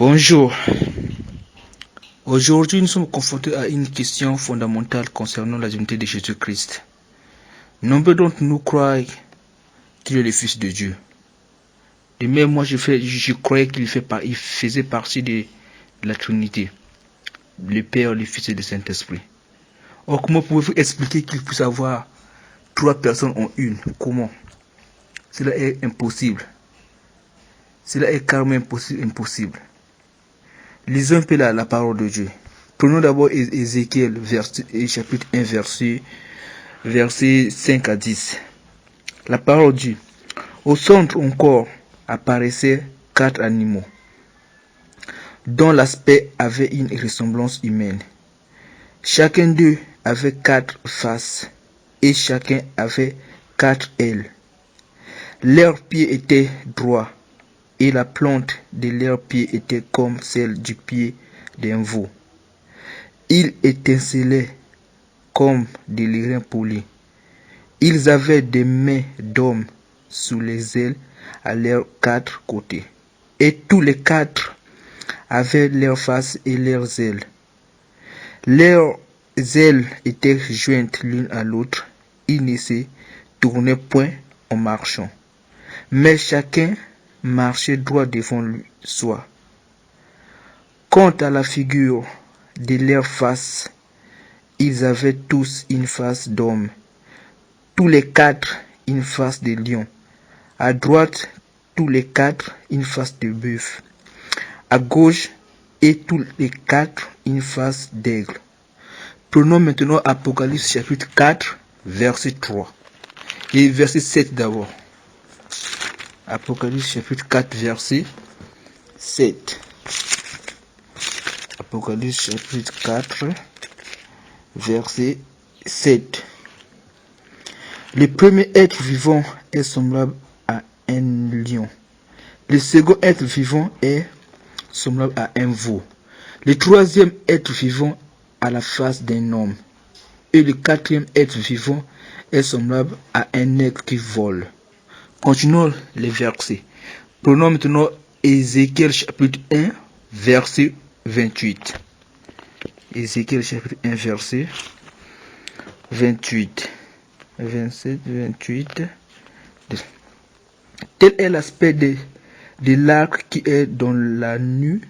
Bonjour. Aujourd'hui, nous sommes confrontés à une question fondamentale concernant la divinité de Jésus-Christ. Nombreux d'entre nous croient qu'il est le Fils de Dieu. De même, moi, je croyais qu'il faisait partie de la Trinité, le Père, le Fils et le Saint-Esprit. Or, comment pouvez-vous expliquer qu'il puisse avoir trois personnes en une? Comment? Cela est impossible. Cela est carrément impossible. Lisons un peu la parole de Dieu. Prenons d'abord Ézéchiel, chapitre 1, versets 5 à 10. La parole dit: au centre encore apparaissaient 4 animaux, dont l'aspect avait une ressemblance humaine. Chacun d'eux avait 4 faces, et chacun avait 4 ailes. Leurs pieds étaient droits, et la plante de leurs pieds était comme celle du pied d'un veau. Ils étincelaient comme des lérins polis. Ils avaient des mains d'hommes sous les ailes à leurs 4 côtés. Et tous les 4 avaient leurs faces et leurs ailes. Leurs ailes étaient jointes l'une à l'autre. Ils ne se tournaient point en marchant, mais chacun marchait droit devant soi. Quant à la figure de leurs faces, ils avaient tous une face d'homme, tous les 4 une face de lion, à droite tous les 4 une face de bœuf, à gauche et tous les 4 une face d'aigle. Prenons maintenant Apocalypse chapitre 4, verset 3 et verset 7 d'abord. Apocalypse chapitre 4, verset 7. Apocalypse chapitre 4, verset 7. Le premier être vivant est semblable à un lion. Le second être vivant est semblable à un veau. Le troisième être vivant a la face d'un homme. Et le quatrième être vivant est semblable à un aigle qui vole. Continuons les versets. Prenons maintenant Ézéchiel chapitre 1, verset 28. Ézéchiel chapitre 1, verset 28. 27, 28. Tel est l'aspect de l'arc qui est dans la nuit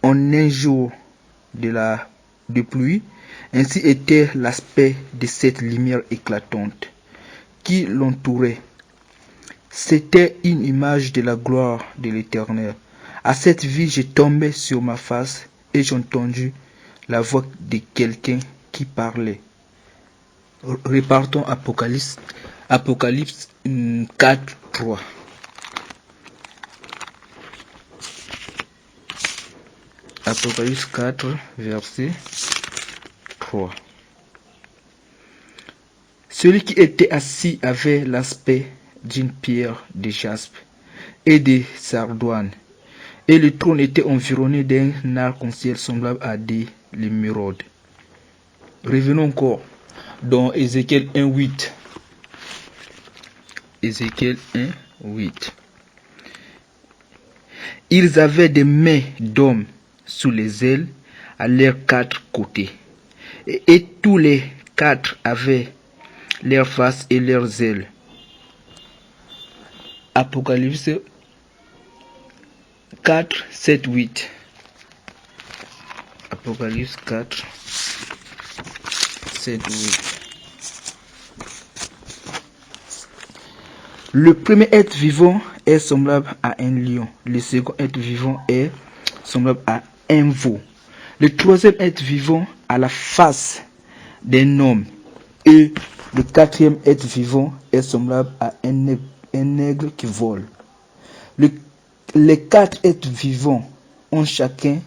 en un jour de pluie. Ainsi était l'aspect de cette lumière éclatante qui l'entourait. C'était une image de la gloire de l'Éternel. À cette vue, je tombais sur ma face et j'entendis la voix de quelqu'un qui parlait. Repartons Apocalypse 4, 3. Apocalypse 4, verset 3. Celui qui était assis avait l'aspect d'une pierre de jaspe et de sardoine, et le trône était environné d'un arc-en-ciel semblable à des émeraudes. Revenons encore dans Ézéchiel 1, 8. Ézéchiel 1, 8. Ils avaient des mains d'hommes sous les ailes à leurs 4 côtés, et tous les 4 avaient leurs faces et leurs ailes. Apocalypse 4, 7, 8. Apocalypse 4, 7, 8. Le premier être vivant est semblable à un lion. Le second être vivant est semblable à un veau. Le troisième être vivant a la face d'un homme. Et le quatrième être vivant est semblable à un aigle qui vole. Les 4 êtres vivants ont chacun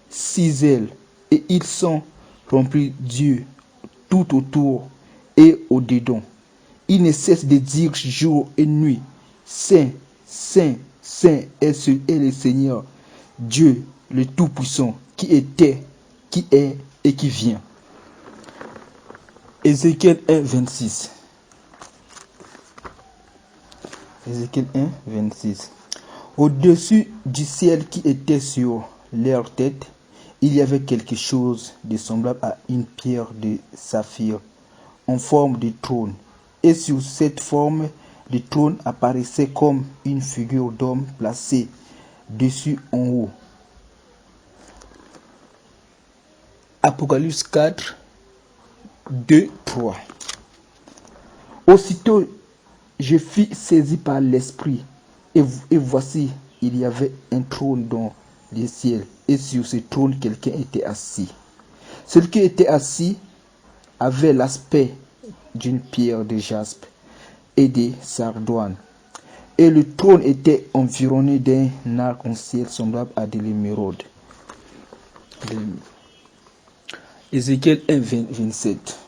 6 ailes et ils sont remplis d'yeux tout autour et au-dedans. Ils ne cessent de dire jour et nuit: Saint, Saint, Saint est le Seigneur, Dieu le Tout-Puissant, qui était, qui est et qui vient. Ézéchiel 1, 26. Ézéchiel 1, 26. Au-dessus du ciel qui était sur leur tête, il y avait quelque chose de semblable à une pierre de saphir en forme de trône. Et sur cette forme de trône apparaissait comme une figure d'homme placée dessus en haut. Apocalypse 4, 2, 3. Aussitôt, je fus saisi par l'Esprit, et voici, il y avait un trône dans les ciels, et sur ce trône, quelqu'un était assis. Celui qui était assis avait l'aspect d'une pierre de jaspe et de sardoine, et le trône était environné d'un arc-en-ciel semblable à de l'émeraude. Ézéchiel 1, 27.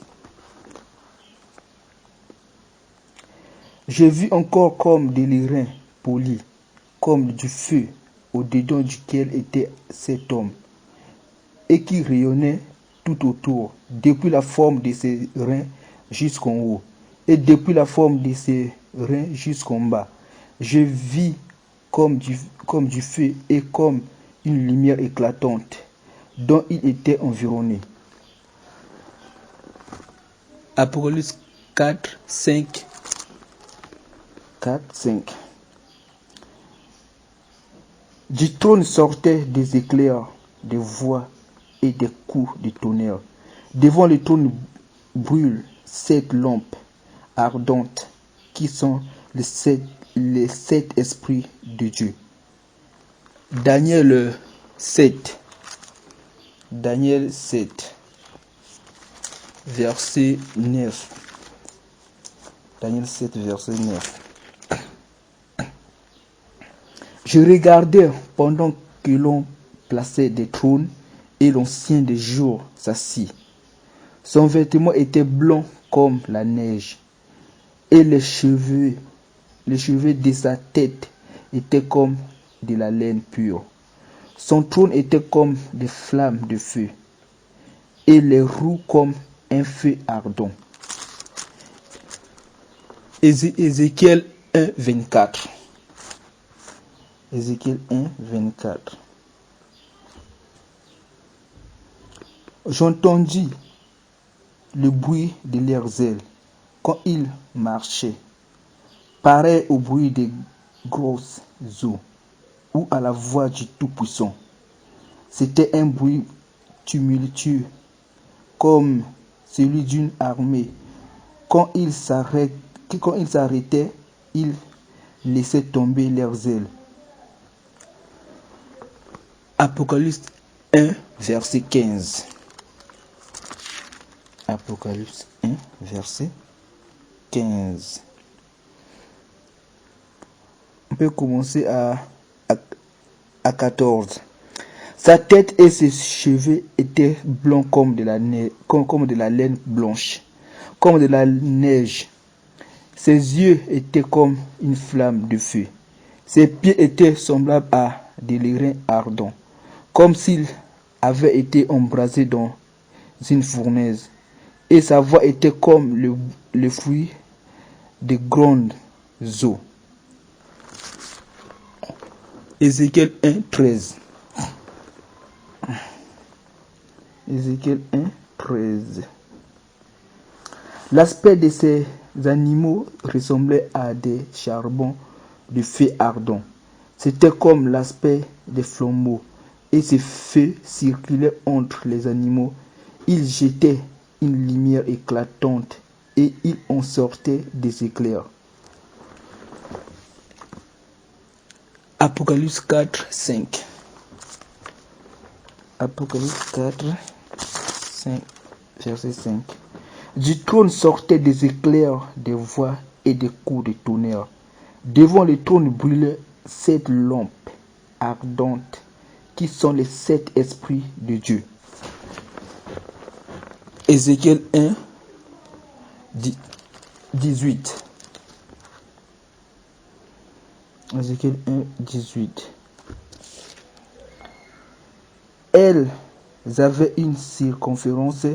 J'ai vu encore comme des lérins polis, comme du feu, au-dedans duquel était cet homme, et qui rayonnait tout autour, depuis la forme de ses reins jusqu'en haut, et depuis la forme de ses reins jusqu'en bas. Je vis comme du feu et comme une lumière éclatante, dont il était environné. Apocalypse 4, 5. 4, 5. Du trône sortaient des éclairs, des voix et des coups de tonnerre. Devant le trône brûlent 7 lampes ardentes qui sont les sept esprits de Dieu. Daniel 7. Daniel 7. Verset 9. Daniel 7, verset 9. Je regardais pendant que l'on plaçait des trônes et l'ancien des jours s'assit. Son vêtement était blanc comme la neige et les cheveux de sa tête étaient comme de la laine pure. Son trône était comme des flammes de feu et les roues comme un feu ardent. Ézéchiel 1, 24. Ézéchiel 1, 24. J'entendis le bruit de leurs ailes quand ils marchaient, pareil au bruit des grosses eaux ou à la voix du Tout-Puissant. C'était un bruit tumultueux, comme celui d'une armée. Quand ils s'arrêtaient, ils laissaient tomber leurs ailes. Apocalypse 1, verset 15. Apocalypse 1, verset 15. On peut commencer à 14. Sa tête et ses cheveux étaient blancs comme de la laine blanche, comme de la neige. Ses yeux étaient comme une flamme de feu. Ses pieds étaient semblables à des lérins ardents, comme s'il avait été embrasé dans une fournaise. Et sa voix était comme le fruit de grandes eaux. Ézéchiel 1, 13. Ézéchiel 1, 13. L'aspect de ces animaux ressemblait à des charbons de feu ardent. C'était comme l'aspect des flambeaux, et ces feux circulaient entre les animaux. Ils jetaient une lumière éclatante, et il en sortait des éclairs. Apocalypse 4, 5. Apocalypse 4, 5, verset 5. Du trône sortaient des éclairs, des voix et des coups de tonnerre. Devant le trône brûlaient 7 lampes ardentes, qui sont les 7 esprits de Dieu. Ézéchiel 1, 18. Ézéchiel 1, 18. Elles avaient une circonférence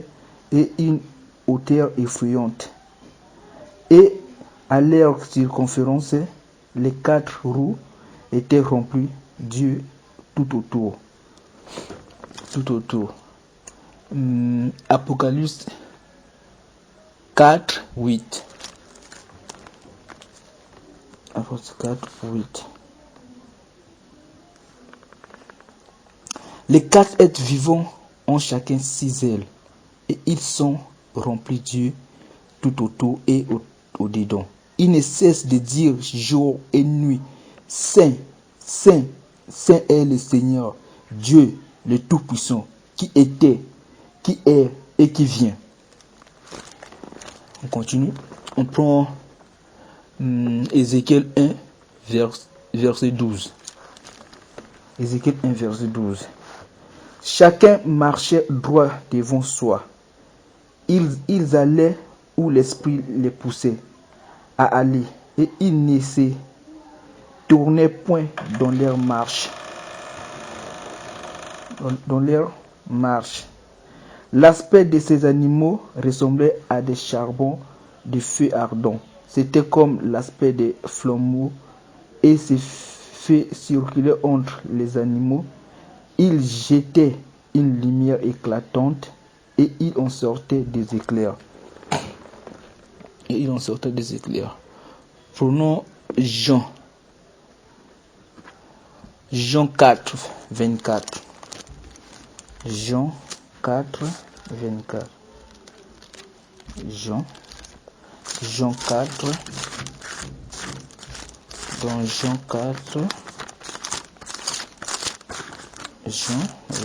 et une hauteur effrayante. Et à leur circonférence, les 4 roues était rempli Dieu tout autour. Tout autour. Apocalypse 4, 8. Apocalypse 4, 8. Les 4 êtres vivants ont chacun 6 ailes, et ils sont remplis Dieu tout autour et au-dedans. Ils ne cessent de dire jour et nuit, Saint, Saint, Saint est le Seigneur, Dieu le Tout-Puissant, qui était, qui est et qui vient. On continue. On prend Ézéchiel 1, verset 12. Ézéchiel 1, verset 12. Chacun marchait droit devant soi. Ils allaient où l'Esprit les poussait à aller, et ils ne se tournaient point dans leur marche. Dans leur marche. L'aspect de ces animaux ressemblait à des charbons de feu ardent. C'était comme l'aspect des flambeaux, et ces feux circulaient entre les animaux. Ils jetaient une lumière éclatante, et il en sortait des éclairs. Prenons Jean 4, 24. Jean 4, 24. Jean 4. Dans Jean 4.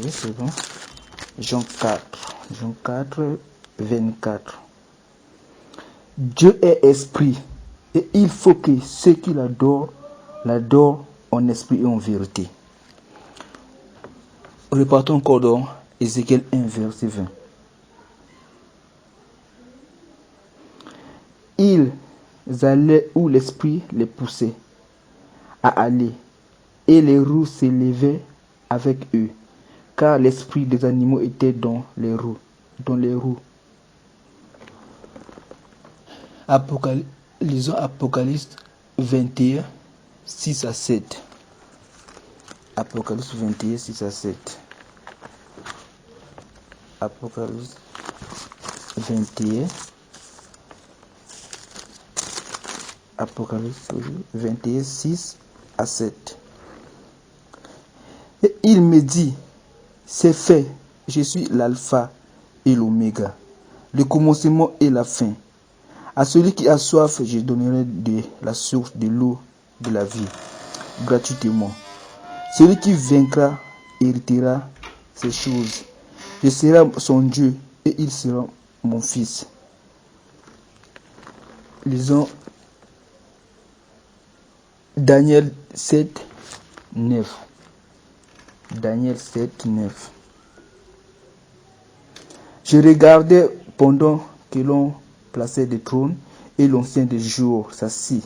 Oui, c'est bon. Jean 4, 24. Dieu est esprit, et il faut que ceux qui l'adorent en esprit et en vérité. Repartons encore dans Ézéchiel 1, verset 20. Ils allaient où l'esprit les poussait à aller, et les roues s'élevaient avec eux, car l'esprit des animaux était dans les roues. Lisons Apocalypse 21, 6 à 7. Apocalypse 21, 6 à 7. Apocalypse 21. Apocalypse 21, 6 à 7. Et il me dit, c'est fait, je suis l'alpha et l'oméga, le commencement et la fin. À celui qui a soif, je donnerai de la source de l'eau de la vie, gratuitement. Celui qui vaincra héritera ces choses. Je serai son Dieu et il sera mon fils. Lisons Daniel 7, 9. Daniel 7, 9. Je regardais pendant que l'on plaçait des trônes et l'ancien des jours s'assit.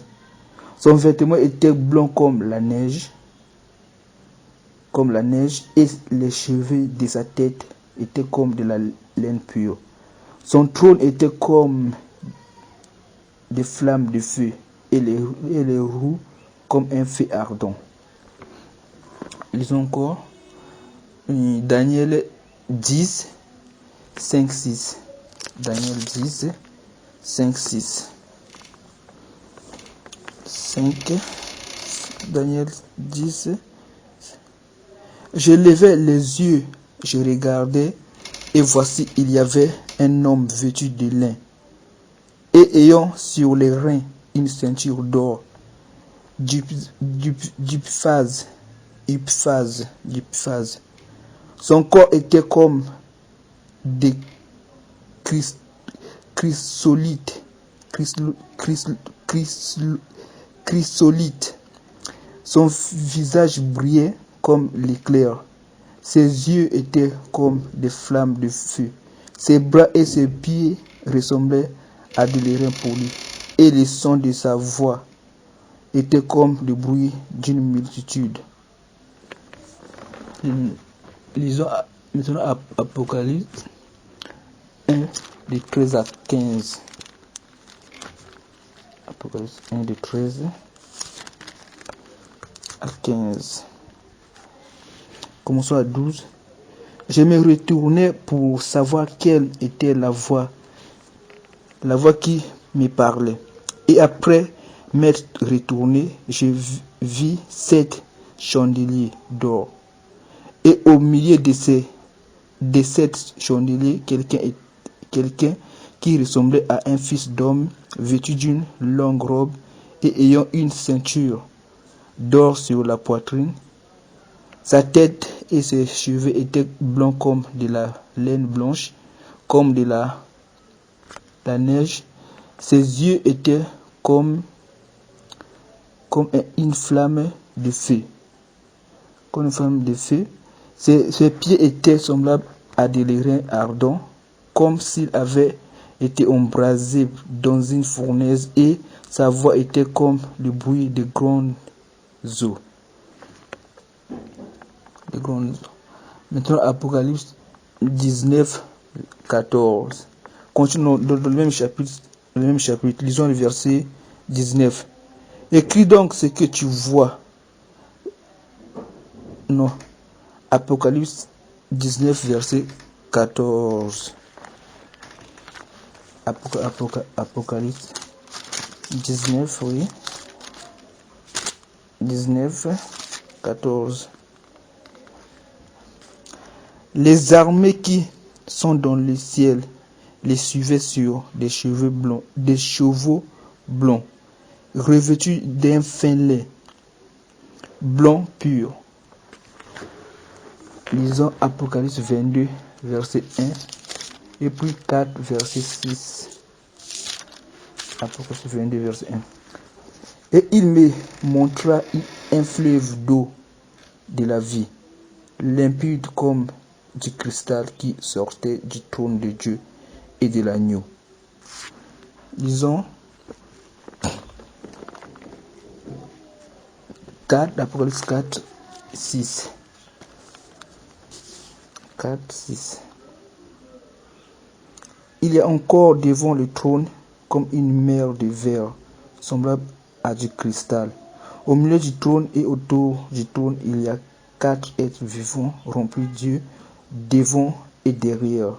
Son vêtement était blanc comme la neige, et les cheveux de sa tête étaient comme de la laine pure. Son trône était comme des flammes de feu, et les roues comme un feu ardent. Lisons encore Daniel 10, 5, 6. Daniel 10, 5, 6. 5. Daniel 10. Je levai les yeux, je regardais, et voici il y avait un homme vêtu de lin, et ayant sur les reins une ceinture d'or, d'Uphaz. Son corps était comme des chrysolites. Son visage brillait comme l'éclair. Ses yeux étaient comme des flammes de feu. Ses bras et ses pieds ressemblaient à de l'airain poli. Et le son de sa voix était comme le bruit d'une multitude. Lisons maintenant Apocalypse 1, de 13 à 15. Apocalypse 1, de 13 à 15. Commençons à 12. Je me retournai pour savoir quelle était la voix qui me parlait. Et après m'être retourné, je vis 7 chandeliers d'or. Et au milieu de 7 chandeliers, quelqu'un qui ressemblait à un fils d'homme, vêtu d'une longue robe et ayant une ceinture d'or sur la poitrine. Sa tête et ses cheveux étaient blancs comme de la laine blanche, comme de la neige. Ses yeux étaient comme une flamme de feu. Comme une flamme de feu. Ses pieds étaient semblables à des airains ardents, comme s'il avait été embrasé dans une fournaise, et sa voix était comme le bruit de grandes eaux. Maintenant, Apocalypse 19, 14. Continuons dans le même chapitre. Lisons le verset 19. Écris donc ce que tu vois. Non. Apocalypse 19, verset 14. Apocalypse 19, oui. 19, 14. Les armées qui sont dans le ciel les suivaient sur des chevaux blancs, revêtus d'un fin lait blanc pur. Lisons Apocalypse 22, verset 1, et puis 4, verset 6. Apocalypse 22, verset 1. Et il me montra un fleuve d'eau de la vie, limpide comme du cristal, qui sortait du trône de Dieu et de l'agneau. Lisons 4, Apocalypse 4, 6. 4, 6. Il y a encore devant le trône comme une mer de verre, semblable à du cristal. Au milieu du trône et autour du trône, il y a 4 êtres vivants remplis Dieu devant et derrière.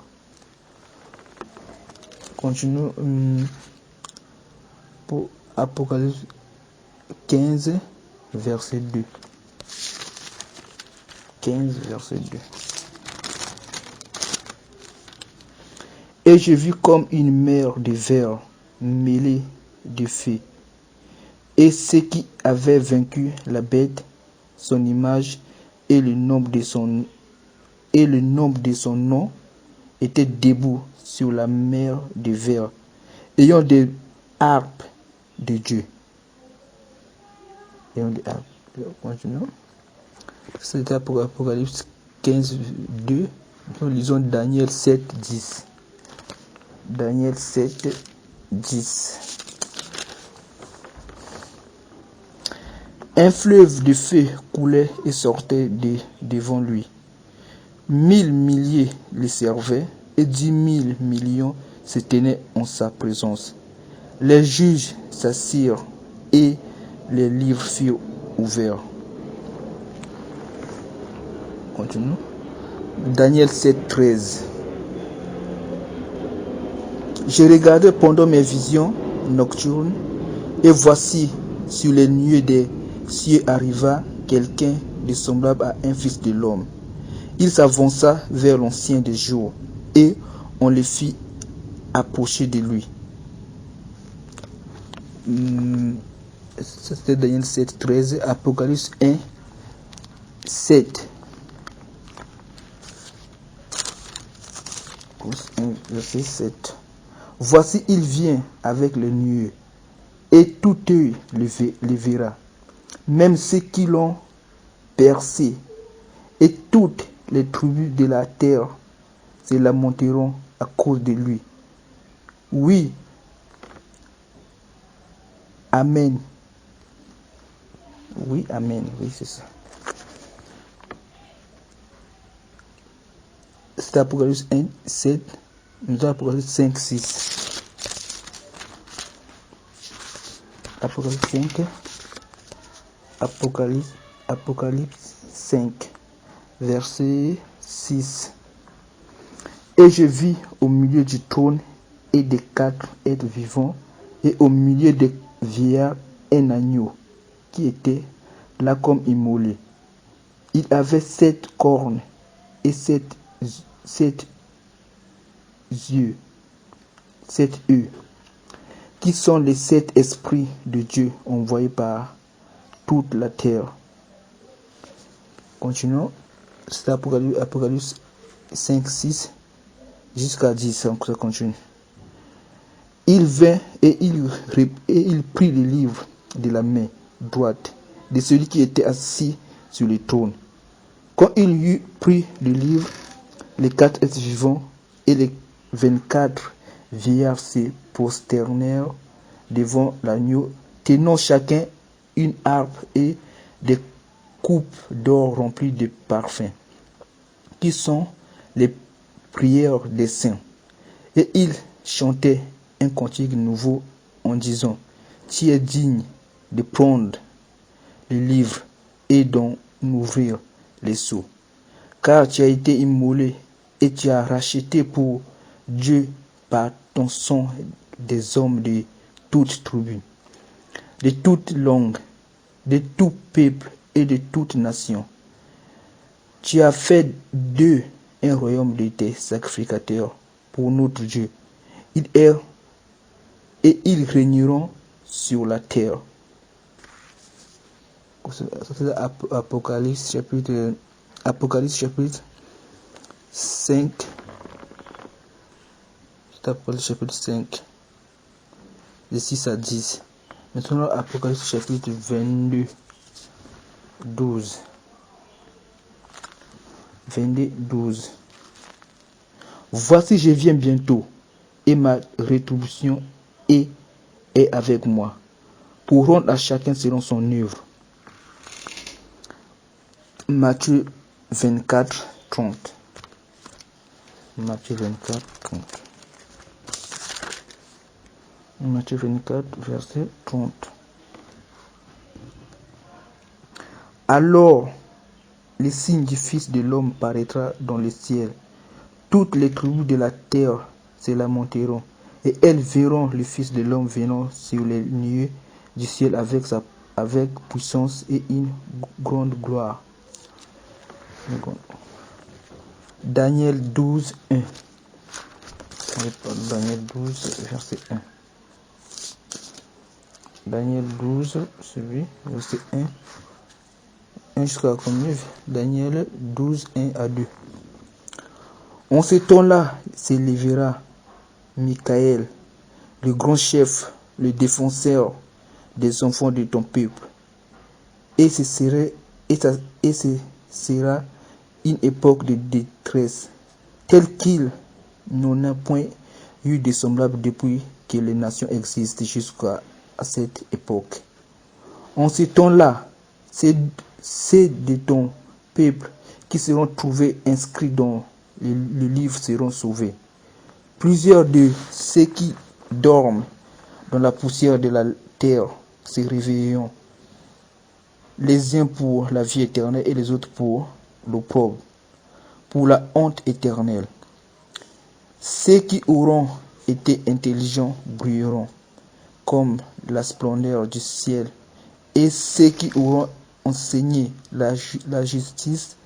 Continuons pour Apocalypse 15, verset 2. 15, verset 2. Et je vis comme une mer de verre mêlée de feu. Et ceux qui avaient vaincu la bête, son image et le nombre de son nom étaient debout sur la mer de verre, ayant des harpes de Dieu. Continuons. C'était pour Apocalypse 15, 2. Nous lisons Daniel 7, 10. Daniel 7, 10. Un fleuve de feu coulait et sortait devant lui. 1000 milliers le servaient et 10 000 millions se tenaient en sa présence. Les juges s'assirent et les livres furent ouverts. Continuons. Daniel 7, 13. Je regardais pendant mes visions nocturnes, et voici, sur les nuées des cieux arriva quelqu'un de semblable à un fils de l'homme. Il s'avança vers l'ancien des jours, et on le fit approcher de lui. C'était Daniel 7, 13, Apocalypse 1, 7. Verset 7. Voici, il vient avec les nuées, et tout œil le verra, même ceux qui l'ont percé, et toutes les tribus de la terre se lamenteront à cause de lui. Oui, Amen. Oui, Amen. Oui, c'est ça. C'est Apocalypse 1, 7. Nous avons Apocalypse 5, 6. Apocalypse 5. Apocalypse Apocalypse 5, verset 6. Et je vis au milieu du trône et des 4 êtres vivants, et au milieu des vieillards un agneau qui était là comme immolé. Il avait 7 cornes et 7 yeux, 7 yeux, qui sont les 7 esprits de Dieu envoyés par toute la terre. Continuons. C'est Apocalypse 5, 6 jusqu'à 10. Ça continue. Il vint et il prit le livre de la main droite de celui qui était assis sur le trône. Quand il eut pris le livre, les 4 êtres vivants et les 24 vieillards se prosternèrent devant l'agneau, tenant chacun une harpe et des coupes d'or remplies de parfums, qui sont les prières des saints. Et ils chantaient un cantique nouveau en disant: Tu es digne de prendre le livre et d'en ouvrir les sceaux, car tu as été immolé et tu as racheté pour Dieu par ton sang des hommes de toute tribu, de toute langue, de tout peuple et de toute nation. Tu as fait d'eux un royaume de tes sacrificateurs pour notre Dieu. Et ils régneront sur la terre. C'est Apocalypse chapitre 5. C'est Apocalypse chapitre 5, de 6 à 10. Maintenant, Apocalypse chapitre 22, 12. 22, 12. Voici, je viens bientôt, et ma rétribution est avec moi, pour rendre à chacun selon son œuvre. Matthieu 24, 30. Matthieu 24, 30. Matthieu 24, verset 30. Alors, le signe du Fils de l'homme paraîtra dans le ciel. Toutes les tribus de la terre se lamenteront, et elles verront le Fils de l'homme venant sur les nuées du ciel avec puissance et une grande gloire. Daniel 12, 1. Daniel 12, verset 1. Daniel 12, verset 1 jusqu'à combien? Daniel 12, 1 à 2. En ce temps-là s'élèvera Michael, le grand chef, le défenseur des enfants de ton peuple. Et ce sera une époque de détresse, telle qu'il n'en a point eu de semblable depuis que les nations existent jusqu'à cette époque. En ce temps-là, c'est de ton peuple qui seront trouvés inscrits dans le livre seront sauvés. Plusieurs de ceux qui dorment dans la poussière de la terre se réveilleront, les uns pour la vie éternelle et les autres pour l'opprobre, pour la honte éternelle. Ceux qui auront été intelligents brilleront comme la splendeur du ciel, et ceux qui auront enseigné la justice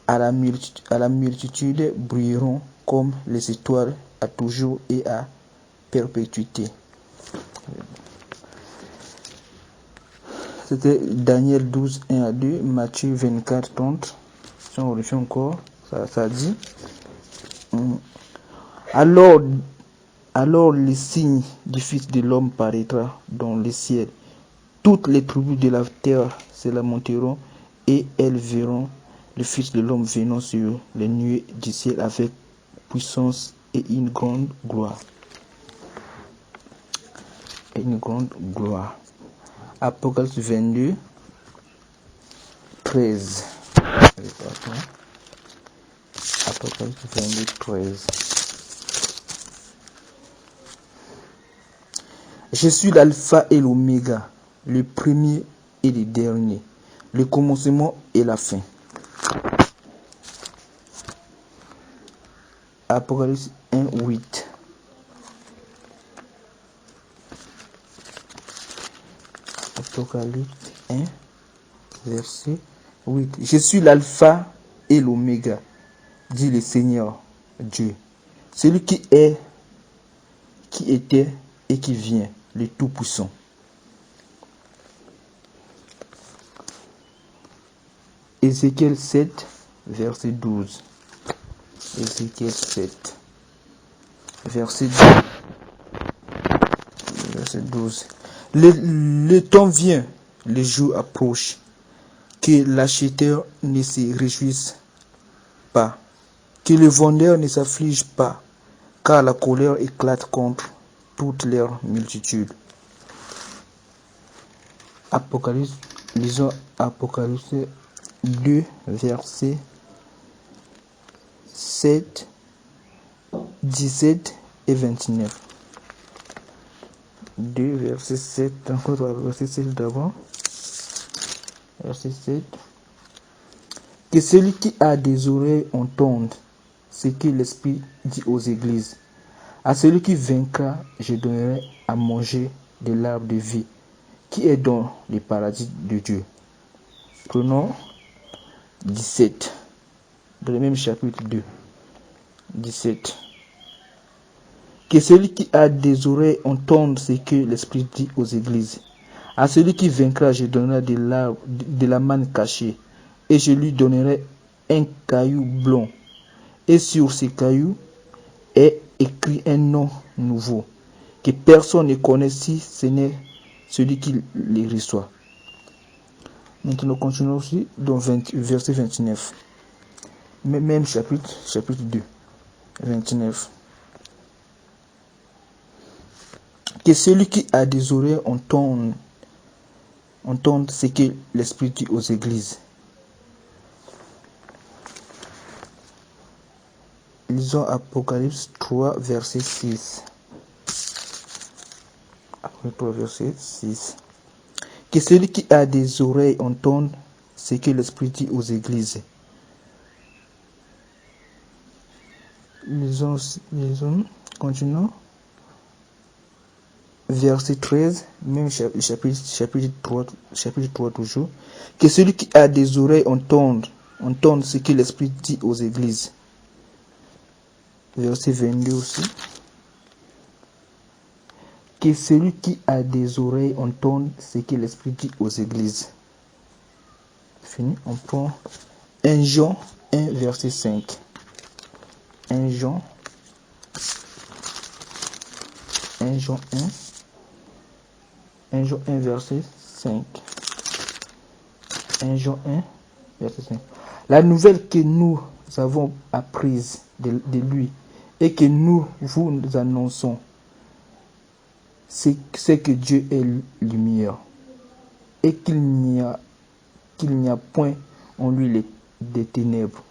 à la multitude brilleront comme les étoiles à toujours et à perpétuité. C'était Daniel 12, 1 à 2, Matthieu 24, 30. Si on refait encore, ça dit. Alors le signe du Fils de l'homme paraîtra dans le ciel. Toutes les tribus de la terre se lamenteront, et elles verront le Fils de l'homme venant sur les nuées du ciel avec puissance et une grande gloire. Apocalypse 22, 13. Apocalypse 22, 13. Je suis l'alpha et l'oméga, le premier et le dernier, le commencement et la fin. Apocalypse 1, 8. Apocalypse 1, verset 8. Je suis l'alpha et l'oméga, dit le Seigneur Dieu, celui qui est, qui était et qui vient, le Tout-Puissant. Ézéchiel 7, verset 12. Ézéchiel 7, verset 12. Verset 12. Le temps vient, le jour approche, que l'acheteur ne se réjouisse pas, que le vendeur ne s'afflige pas, car la colère éclate contre toute leur multitude. Apocalypse, lisons Apocalypse 2, versets 7, 17 et 29. 2, verset 7, encore verset 7 d'abord. Verset 7. Que celui qui a des oreilles entende ce que l'Esprit dit aux églises. À celui qui vaincra, je donnerai à manger de l'arbre de vie qui est dans le paradis de Dieu. Prenons 17, dans le même chapitre 2. 17. Que celui qui a des oreilles entende ce que l'Esprit dit aux églises. À celui qui vaincra, je donnerai de la manne cachée, et je lui donnerai un caillou blond. Et sur ce caillou est écrit un nom nouveau, que personne ne connaît si ce n'est celui qui le reçoit. Maintenant, continuons aussi dans verset 29. Même chapitre 2, 29. Que celui qui a des oreilles entende ce que l'Esprit dit aux églises. Lisons Apocalypse 3, verset 6. Apocalypse 3, verset 6. Que celui qui a des oreilles entende ce que l'Esprit dit aux églises. Lisons, continuons. Verset 13, même chapitre 3 toujours. Que celui qui a des oreilles entende ce que l'Esprit dit aux églises. Verset 22 aussi. Que celui qui a des oreilles entende ce que l'Esprit dit aux églises. Fini. On prend 1 Jean 1, verset 5. 1 Jean 1, verset 5. 1 Jean 1, verset 5. La nouvelle que nous avons apprise de lui et que nous vous annonçons, c'est que Dieu est lumière et qu'il n'y a point en lui des ténèbres.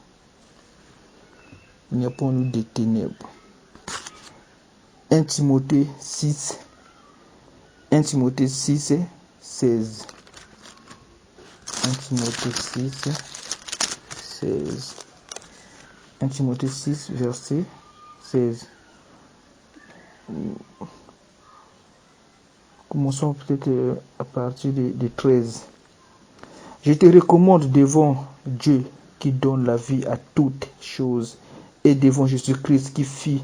Il n'y a point en lui des ténèbres. 1 Timothée 6, 16. 1 Timothée 6, 16. 1 Timothée 6, verset 16. Commençons peut-être à partir de 13. Je te recommande devant Dieu qui donne la vie à toutes choses et devant Jésus-Christ qui fit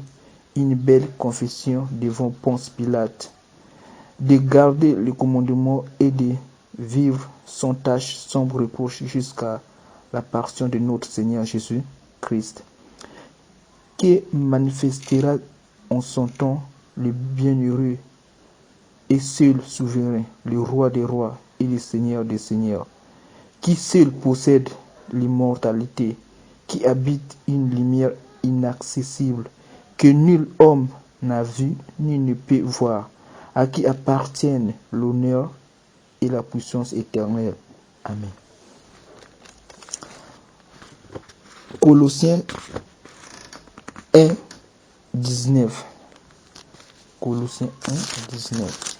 une belle confession devant Ponce Pilate, de garder le commandement et de vivre sans tâche, sans reproche jusqu'à l'apparition de notre Seigneur Jésus-Christ, qui manifestera en son temps le bienheureux et seul souverain, le roi des rois et le Seigneur des seigneurs, qui seul possède l'immortalité, qui habite une lumière inaccessible, que nul homme n'a vu ni ne peut voir, à qui appartiennent l'honneur et la puissance éternelle. Amen. Colossiens 1, 19. Colossiens 1, 19.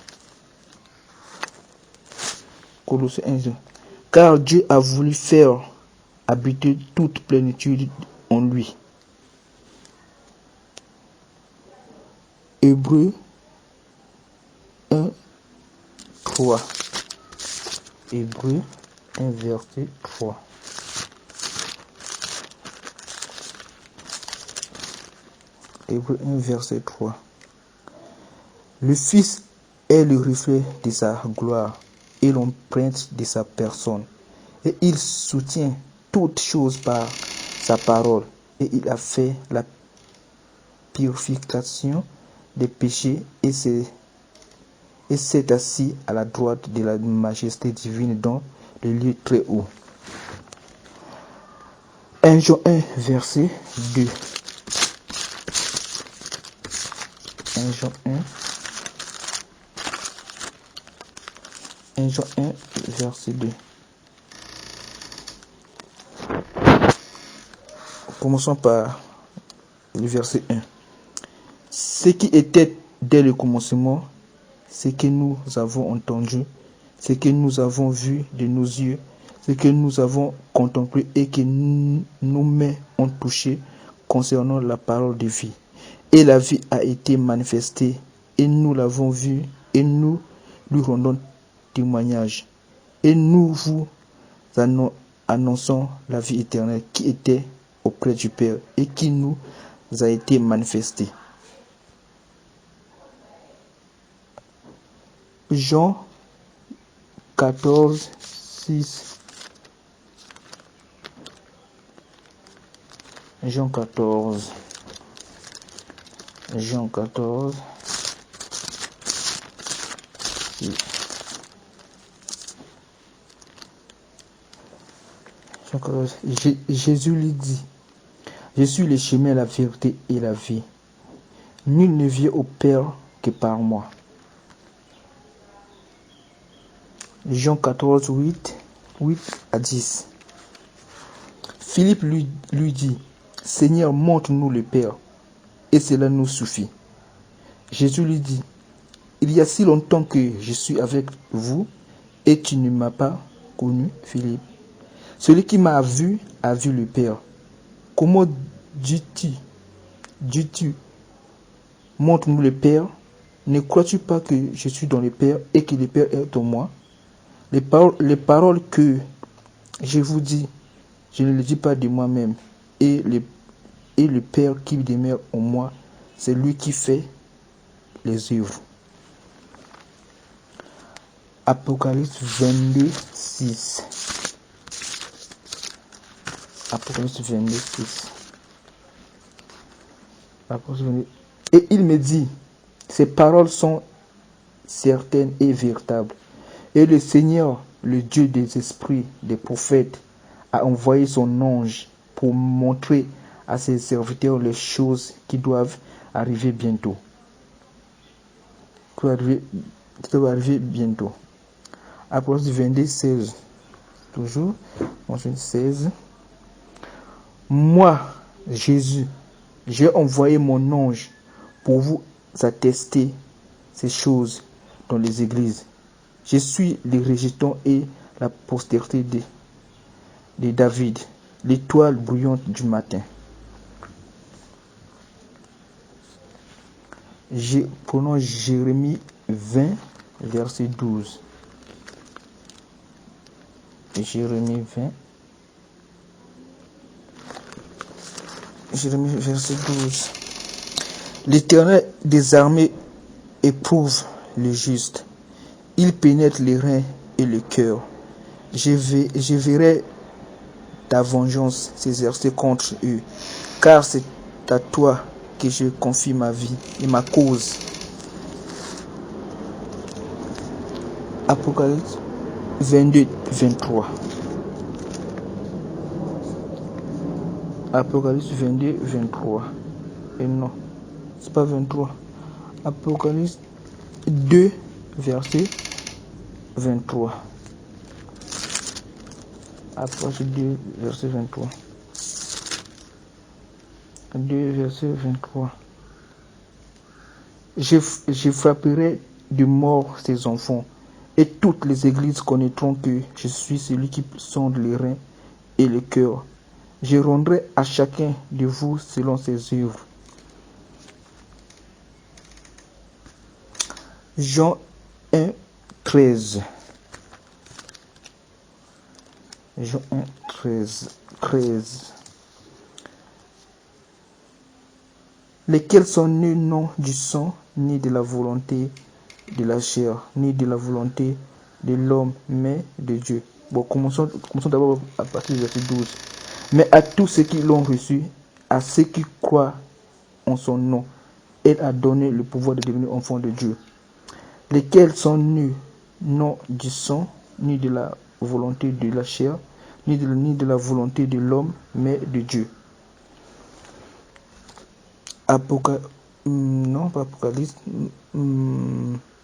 Colossiens 1, 19. car Dieu a voulu faire habiter toute plénitude en lui. Hébreux 1, 3. Hébreux 1, verset 3. Hébreux 1, verset 3. Le Fils est le reflet de sa gloire et l'empreinte de sa personne. Et il soutient toutes choses par sa parole. Et il a fait la purification des péchés et s'est assis à la droite de la majesté divine dans le lieu très haut. 1 Jean 1, verset 2. 1 Jean 1, verset 2. Commençons par le verset 1. Ce qui était dès le commencement, ce que nous avons entendu, ce que nous avons vu de nos yeux, ce que nous avons contemplé et que nos mains ont touché concernant la parole de vie. Et la vie a été manifestée, et nous l'avons vue, et nous lui rendons témoignage. Et nous vous annonçons la vie éternelle qui était auprès du Père et qui nous a été manifestée. Jean 14, 6. Jean 14. Jean 14. 6. Jean 14. Jésus lui dit, je suis le chemin, la vérité et la vie. Nul ne vient au Père que par moi. Jean 14, 8 à 10. Philippe lui dit, Seigneur, montre-nous le Père, et cela nous suffit. Jésus lui dit, il y a si longtemps que je suis avec vous, et tu ne m'as pas connu, Philippe. Celui qui m'a vu a vu le Père. Comment dis-tu, montre-nous le Père? Ne crois-tu pas que je suis dans le Père et que le Père est en moi? Les paroles que je vous dis, je ne les dis pas de moi-même. Et le Père qui demeure en moi, c'est lui qui fait les œuvres. Apocalypse 22, 6. Apocalypse 22, 6. Et il me dit, ces paroles sont certaines et véritables. Et le Seigneur, le Dieu des esprits, des prophètes, a envoyé son ange pour montrer à ses serviteurs les choses qui doivent arriver bientôt. Qui doivent arriver bientôt. Apocalypse 22, 16. Toujours, 16. Moi, Jésus, j'ai envoyé mon ange pour vous attester ces choses dans les églises. Je suis le rejeton et la postérité de David, l'étoile brillante du matin. Prenons Jérémie 20, verset 12. Jérémie 20. Jérémie, verset 12. L'Éternel des armées éprouve le juste. Il pénètre les reins et le cœur. Je verrai ta vengeance s'exercer contre eux, car c'est à toi que je confie ma vie et ma cause. Apocalypse 22, 23. Apocalypse 22, 23. Et non, c'est pas 23. Apocalypse 2, verset 23. Apocalypse 2, verset 23. 2, verset 23. Je frapperai de mort ses enfants, Et toutes les églises connaîtront que je suis celui qui sonde les reins et le cœur. Je rendrai à chacun de vous selon ses œuvres. Jean 1, 13. Jean 1, 13. Lesquels sont nés non du sang, ni de la volonté de la chair, ni de la volonté de l'homme, mais de Dieu. Bon, commençons d'abord à partir du verset 12. Mais à tous ceux qui l'ont reçu, à ceux qui croient en son nom, elle a donné le pouvoir de devenir enfants de Dieu. Lesquels sont nés non du sang, ni de la volonté de la chair, ni de la volonté de l'homme, mais de Dieu. Apocalypse,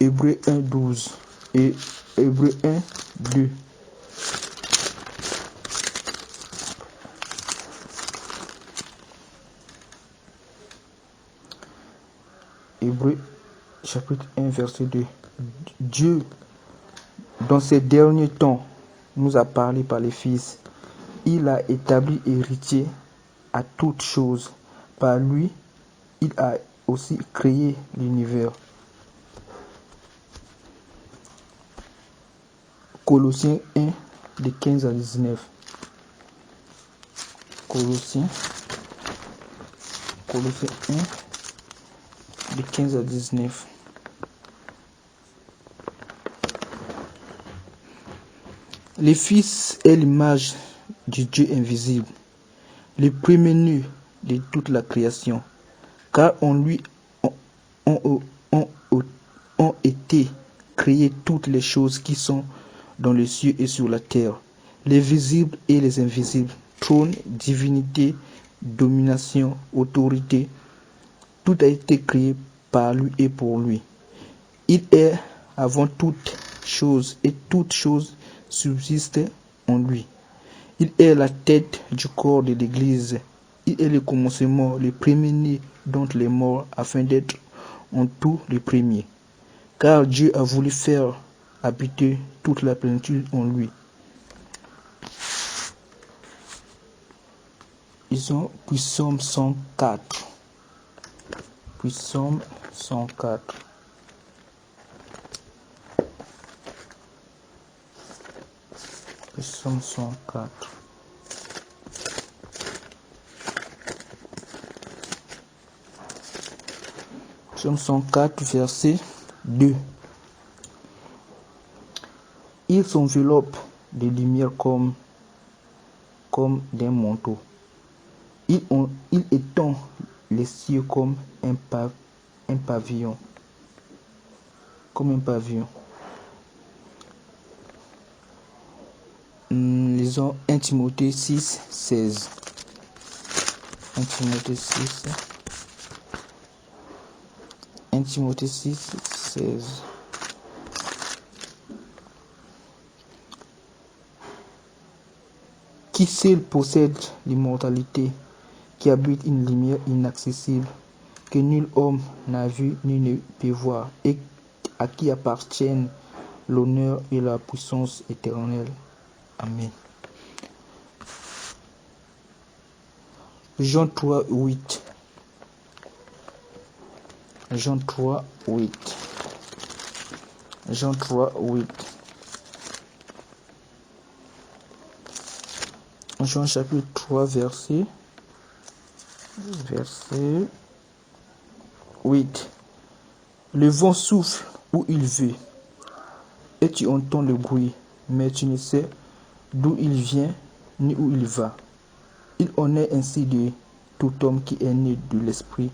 Hébreux 1, 12 et Hébreux 1, 2. Hébreux chapitre 1, verset 2. Dieu, dans ces derniers temps, nous a parlé par les fils. Il a établi héritier à toutes choses. Par lui, il a aussi créé l'univers. Colossiens 1, de 15 à 19. Colossiens 1, de 15 à 19. Les fils est l'image du Dieu invisible, le premier-né de toute la création, car en lui ont été créées toutes les choses qui sont dans les cieux et sur la terre, les visibles et les invisibles, trône, divinité, domination, autorité. Tout a été créé par lui et pour lui. Il est avant toutes choses et toutes choses subsistent en lui. Il est la tête du corps de l'Église. Il est le commencement, le premier-né d'entre les morts, afin d'être en tout le premier. Car Dieu a voulu faire habiter toute la plénitude en lui. Puis Psaume 104. Puis Psaume 104. Psaume 104. Psaume 104, verset 2. Il s'enveloppe de lumière comme d'un manteau. Il étend les cieux comme un pavillon. Comme un pavillon. Lisons 1 Timothée 6, 16. 1 Timothée 6. 1 Timothée 6, 16. Qui seul possède l'immortalité, qui habite une lumière inaccessible, que nul homme n'a vu ni ne peut voir, et à qui appartiennent l'honneur et la puissance éternelle. Amen. Jean 3, 8. Jean 3, 8. Jean 3, 8. Jean chapitre 3, verset 8. Le vent souffle où il veut, et tu entends le bruit, mais tu ne sais d'où il vient ni où il va. Il en est ainsi de tout homme qui est né de l'esprit.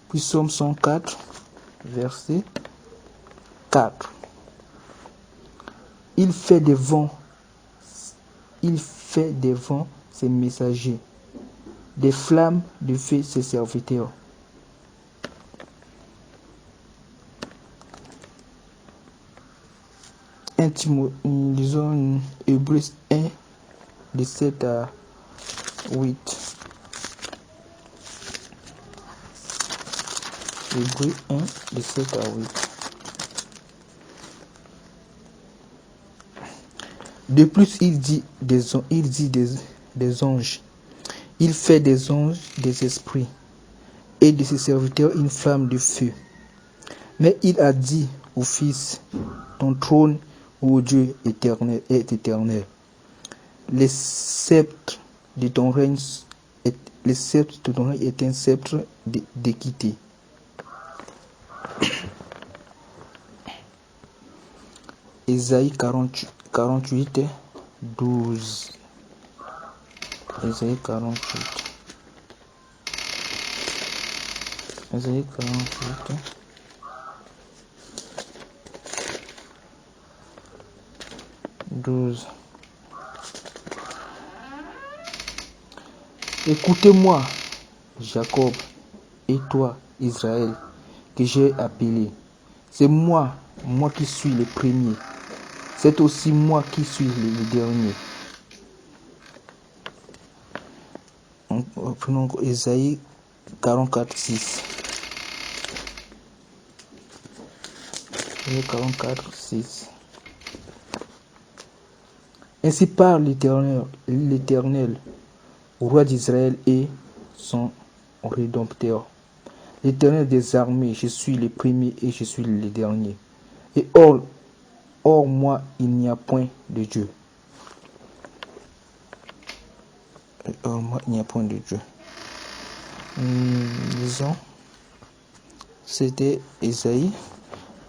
Puis Psaume 104, verset 4. Il fait des vents ses messagers, des flammes de feu ses serviteurs. Lisons Hébreux 1, de 7 à 8. Hébreux 1, de 7 à 8. De plus, il dit des anges. Il fait des anges des esprits, et de ses serviteurs une flamme de feu. Mais il a dit au Fils, ton trône, ô Dieu éternel, est éternel. Le sceptre de ton règne est un sceptre d'équité. Ésaïe 48, 12. Ésaïe 48. Ésaïe 48. Écoutez-moi, Jacob, et toi, Israël, que j'ai appelé. C'est moi qui suis le premier. C'est aussi moi qui suis le dernier. Prenons Ésaïe 44, 6. Ésaïe 44, 6. Ainsi parle l'Éternel, roi d'Israël et son rédempteur. L'Éternel des armées, je suis le premier et je suis le dernier. Et hors moi, il n'y a point de Dieu. Et hors moi, il n'y a point de Dieu. Disons, c'était Ésaïe.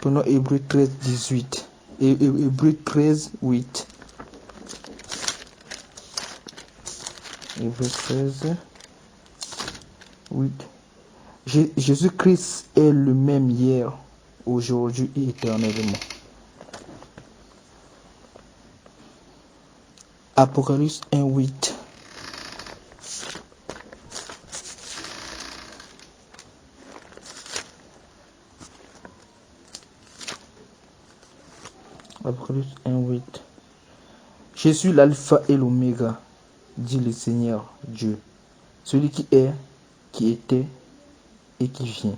Prenons Hébreux 13, 18. Et Hébreux 13, 8. Hébreux 13, 8. Jésus-Christ est le même hier, aujourd'hui et éternellement. Apocalypse 1, 8. Apocalypse 1, 8. Je suis l'alpha et l'oméga, dit le Seigneur Dieu, celui qui est, qui était et qui vient,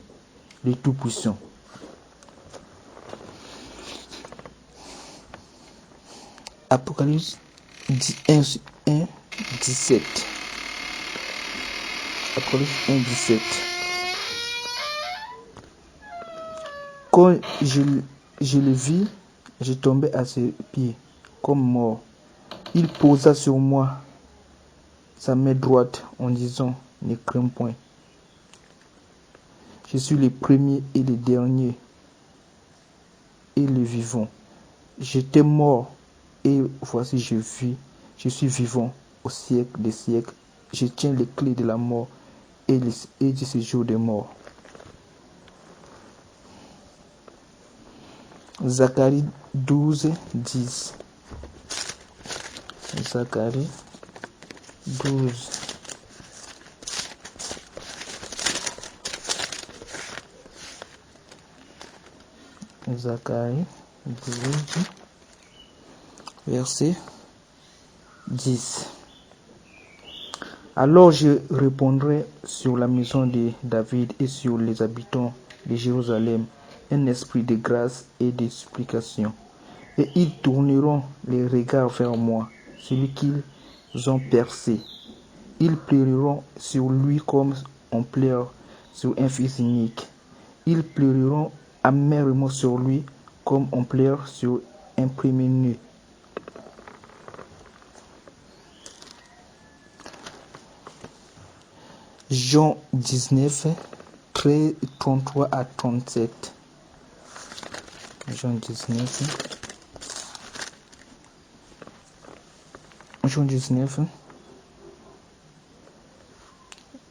le Tout-Puissant. Apocalypse 1, 17. Apocalypse 1, 17. Quand je le vis, je tombais à ses pieds comme mort. Il posa sur moi sa main droite en disant, ne crains point. Je suis le premier et le dernier et le vivant. J'étais mort et voici je vis. Je suis vivant au siècle des siècles. Je tiens les clés de la mort et du séjour des morts. Zacharie 12, 10. Zacharie 12. Zacharie 12, verset 10. Alors je répondrai sur la maison de David et sur les habitants de Jérusalem un esprit de grâce et de supplication. Et ils tourneront les regards vers moi, celui qu'ils ont percé. Ils pleureront sur lui comme on pleure sur un fils unique. Ils pleureront amèrement sur lui comme on pleure sur un premier-né. Jean 19, 33 à 37. Jean 19. Jean 19.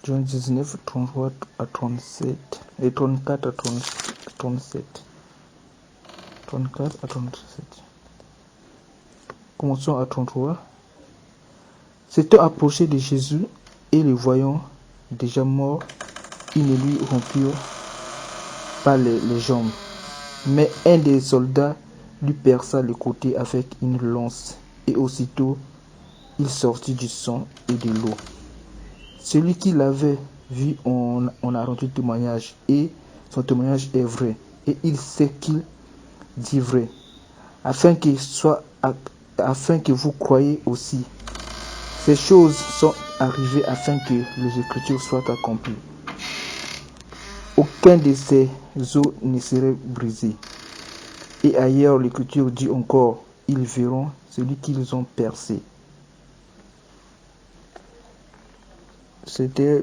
Jean 19, 33 à 37. Et 34 à 37. 34 à 37. Commençons à 33. S'étant approché de Jésus et le voyant déjà mort, ils ne lui rompurent pas les jambes. Mais un des soldats lui perça le côté avec une lance, et aussitôt il sortit du sang et de l'eau. Celui qui l'avait vu en a rendu témoignage, et son témoignage est vrai, et il sait qu'il dit vrai, afin que vous croyiez aussi. Ces choses sont arrivées afin que les Écritures soient accomplies. Aucun de ces os ne serait brisé. Et ailleurs, l'Écriture dit encore, ils verront celui qu'ils ont percé. C'était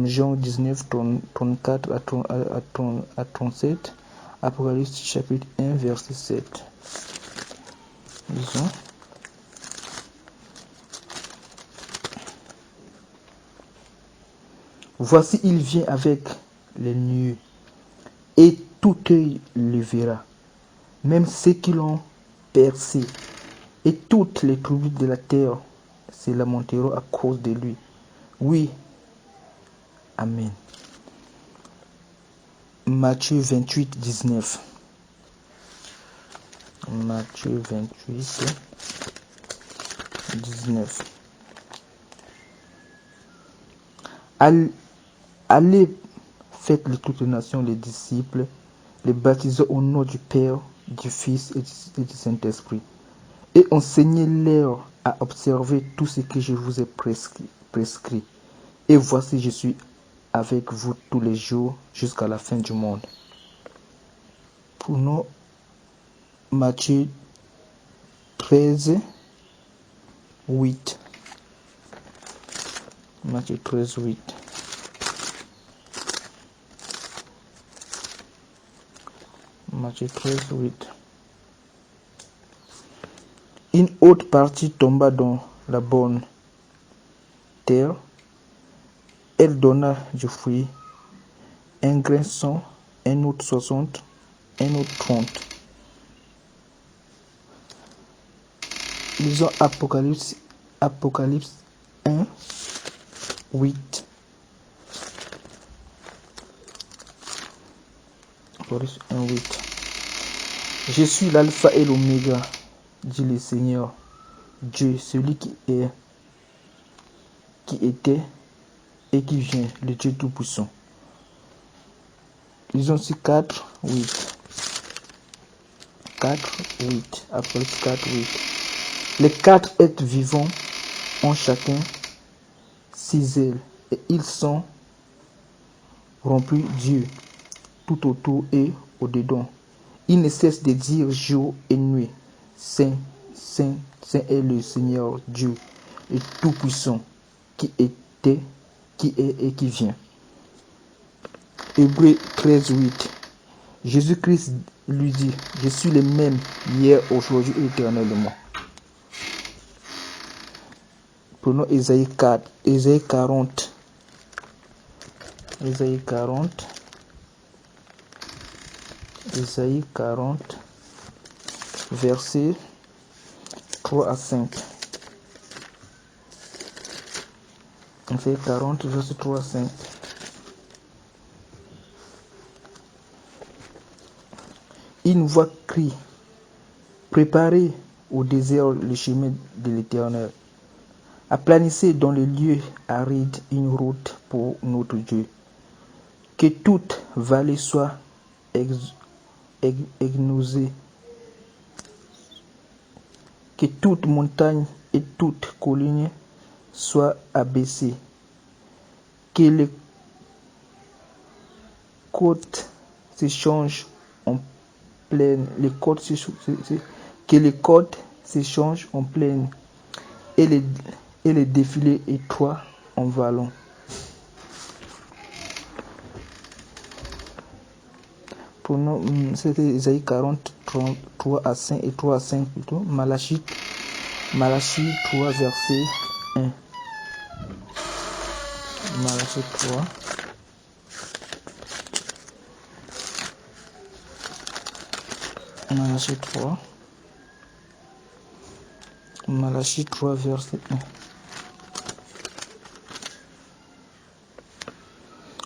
Jean 19, 34 à 37, Apocalypse chapitre 1, verset 7. Disons. Voici, il vient avec les nuées, et tout œil le verra, même ceux qui l'ont percé, et toutes les tribus de la terre se lamenteront à cause de lui. Oui, Amen. Matthieu 28, 19. Matthieu 28, 19. Allez, faites de toutes les nations les disciples, les baptisant au nom du Père, du Fils et du Saint-Esprit, et enseignez-leur à observer tout ce que je vous ai prescrit. Et voici, je suis avec vous tous les jours jusqu'à la fin du monde. Prenons Matthieu 13, 8. Matthieu 13, 8. Matthieu 13, 8. Une autre partie tomba dans la bonne terre. Elle donna du fruit, un grain 100, un autre 60, un autre 30. Lisons Apocalypse 1, 8. Apocalypse 1, 8. Je suis l'alpha et l'oméga, dit le Seigneur, Dieu, celui qui était et qui vient, le Dieu Tout-Puissant. Lisons aussi 4, 8. 4, 8. Apocalypse 4, 8. Les 4 êtres vivants ont chacun 6 ailes, et ils sont remplis Dieu tout autour et au-dedans. Ils ne cessent de dire jour et nuit, Saint, Saint, Saint est le Seigneur Dieu, le Tout-Puissant, qui était, qui est et qui vient. Hébreux 13, 8. Jésus-Christ lui dit, je suis le même hier, aujourd'hui et éternellement. Prenons Ésaïe 40. Ésaïe 40. Ésaïe 40. Ésaïe 40. Versets 3 à 5. Ésaïe 40, verset 3 à 5. Une voix crie, préparez au désert le chemin de l'Éternel. Aplanissez dans les lieux arides une route pour notre Dieu. Que toute vallée soit exaucée, que toute montagne et toute colline soient abaissées, que les côtes se changent en plaine, que les côtes se changent en plaine, et les défilés étroits en vallons. C'était Isaïe 40, 3 à 5 et 3 à 5 plutôt. Malachie 3, verset 1. Malachie 3. Malachie 3. Malachie 3, verset 1.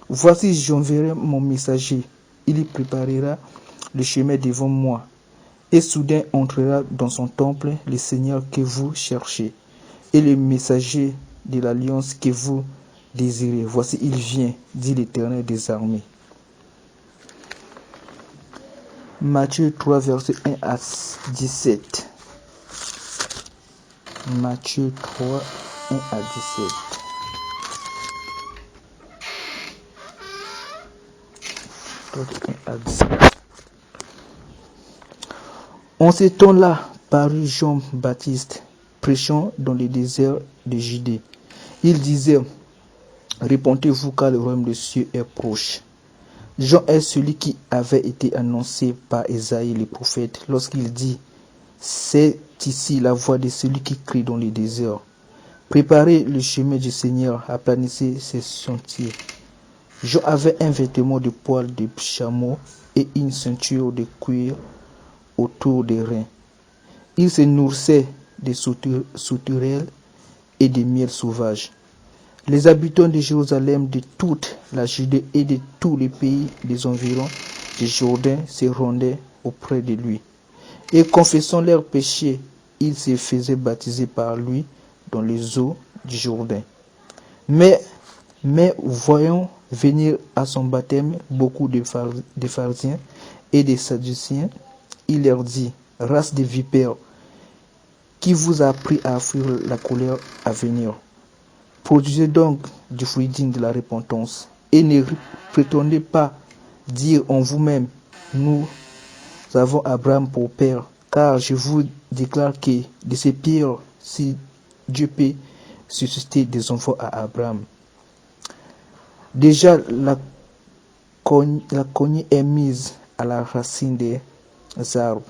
Voici, j'enverrai mon messager. Il y préparera le chemin devant moi. Et soudain entrera dans son temple le Seigneur que vous cherchez, et le messager de l'alliance que vous désirez. Voici, il vient, dit l'Éternel des armées. Matthieu 3, verset 1 à 17. Matthieu 3, 1 à 17. En ce temps-là, parut Jean-Baptiste, prêchant dans le désert de Judée. Il disait, répentez-vous car le royaume des cieux est proche. Jean est celui qui avait été annoncé par Ésaïe le prophète lorsqu'il dit, c'est ici la voix de celui qui crie dans le désert. Préparez le chemin du Seigneur, aplanissez ses sentiers. Jean avait un vêtement de poil de chameau et une ceinture de cuir autour des reins. Il se nourrissait des sauterelles et des miels sauvages. Les habitants de Jérusalem, de toute la Judée et de tous les pays des environs du Jourdain se rendaient auprès de lui. Et confessant leurs péchés, ils se faisaient baptiser par lui dans les eaux du Jourdain. Mais voyant venir à son baptême beaucoup de pharisiens et des sadduciens, il leur dit, race de vipères, qui vous a appris à fuir la colère à venir? Produisez donc du fruit digne de la repentance, et ne prétendez pas dire en vous-même, nous avons Abraham pour père, car je vous déclare que de ces pierres, si Dieu peut susciter des enfants à Abraham. Déjà, la cognée est mise à la racine des arbres.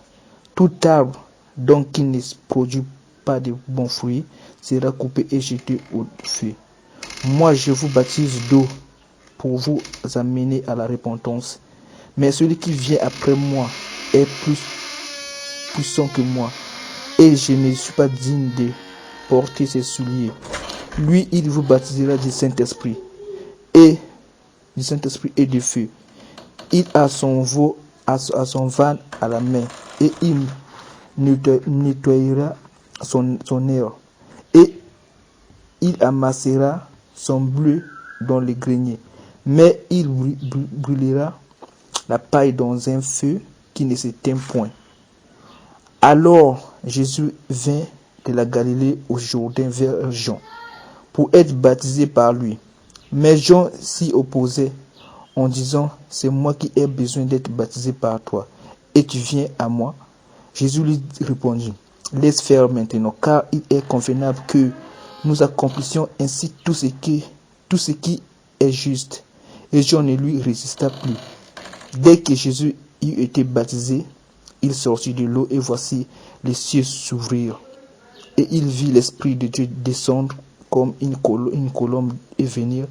Tout arbre donc qui ne produit pas de bons fruits sera coupé et jeté au feu. Moi, je vous baptise d'eau pour vous amener à la repentance. Mais celui qui vient après moi est plus puissant que moi, et je ne suis pas digne de porter ses souliers. Lui, il vous baptisera du Saint-Esprit et du feu. Il a son van à la main, et il nettoyera son air, et il amassera son bleu dans les greniers, mais il brûlera la paille dans un feu qui ne s'éteint point. Alors Jésus vint de la Galilée au Jourdain vers Jean, pour être baptisé par lui. Mais Jean s'y opposait, en disant, c'est moi qui ai besoin d'être baptisé par toi, et tu viens à moi? Jésus lui répondit, laisse faire maintenant, car il est convenable que nous accomplissions ainsi tout ce qui est juste. Et Jean ne lui résista plus. Dès que Jésus eut été baptisé, il sortit de l'eau, et voici les cieux s'ouvrirent. Et il vit l'Esprit de Dieu descendre comme une colombe et venir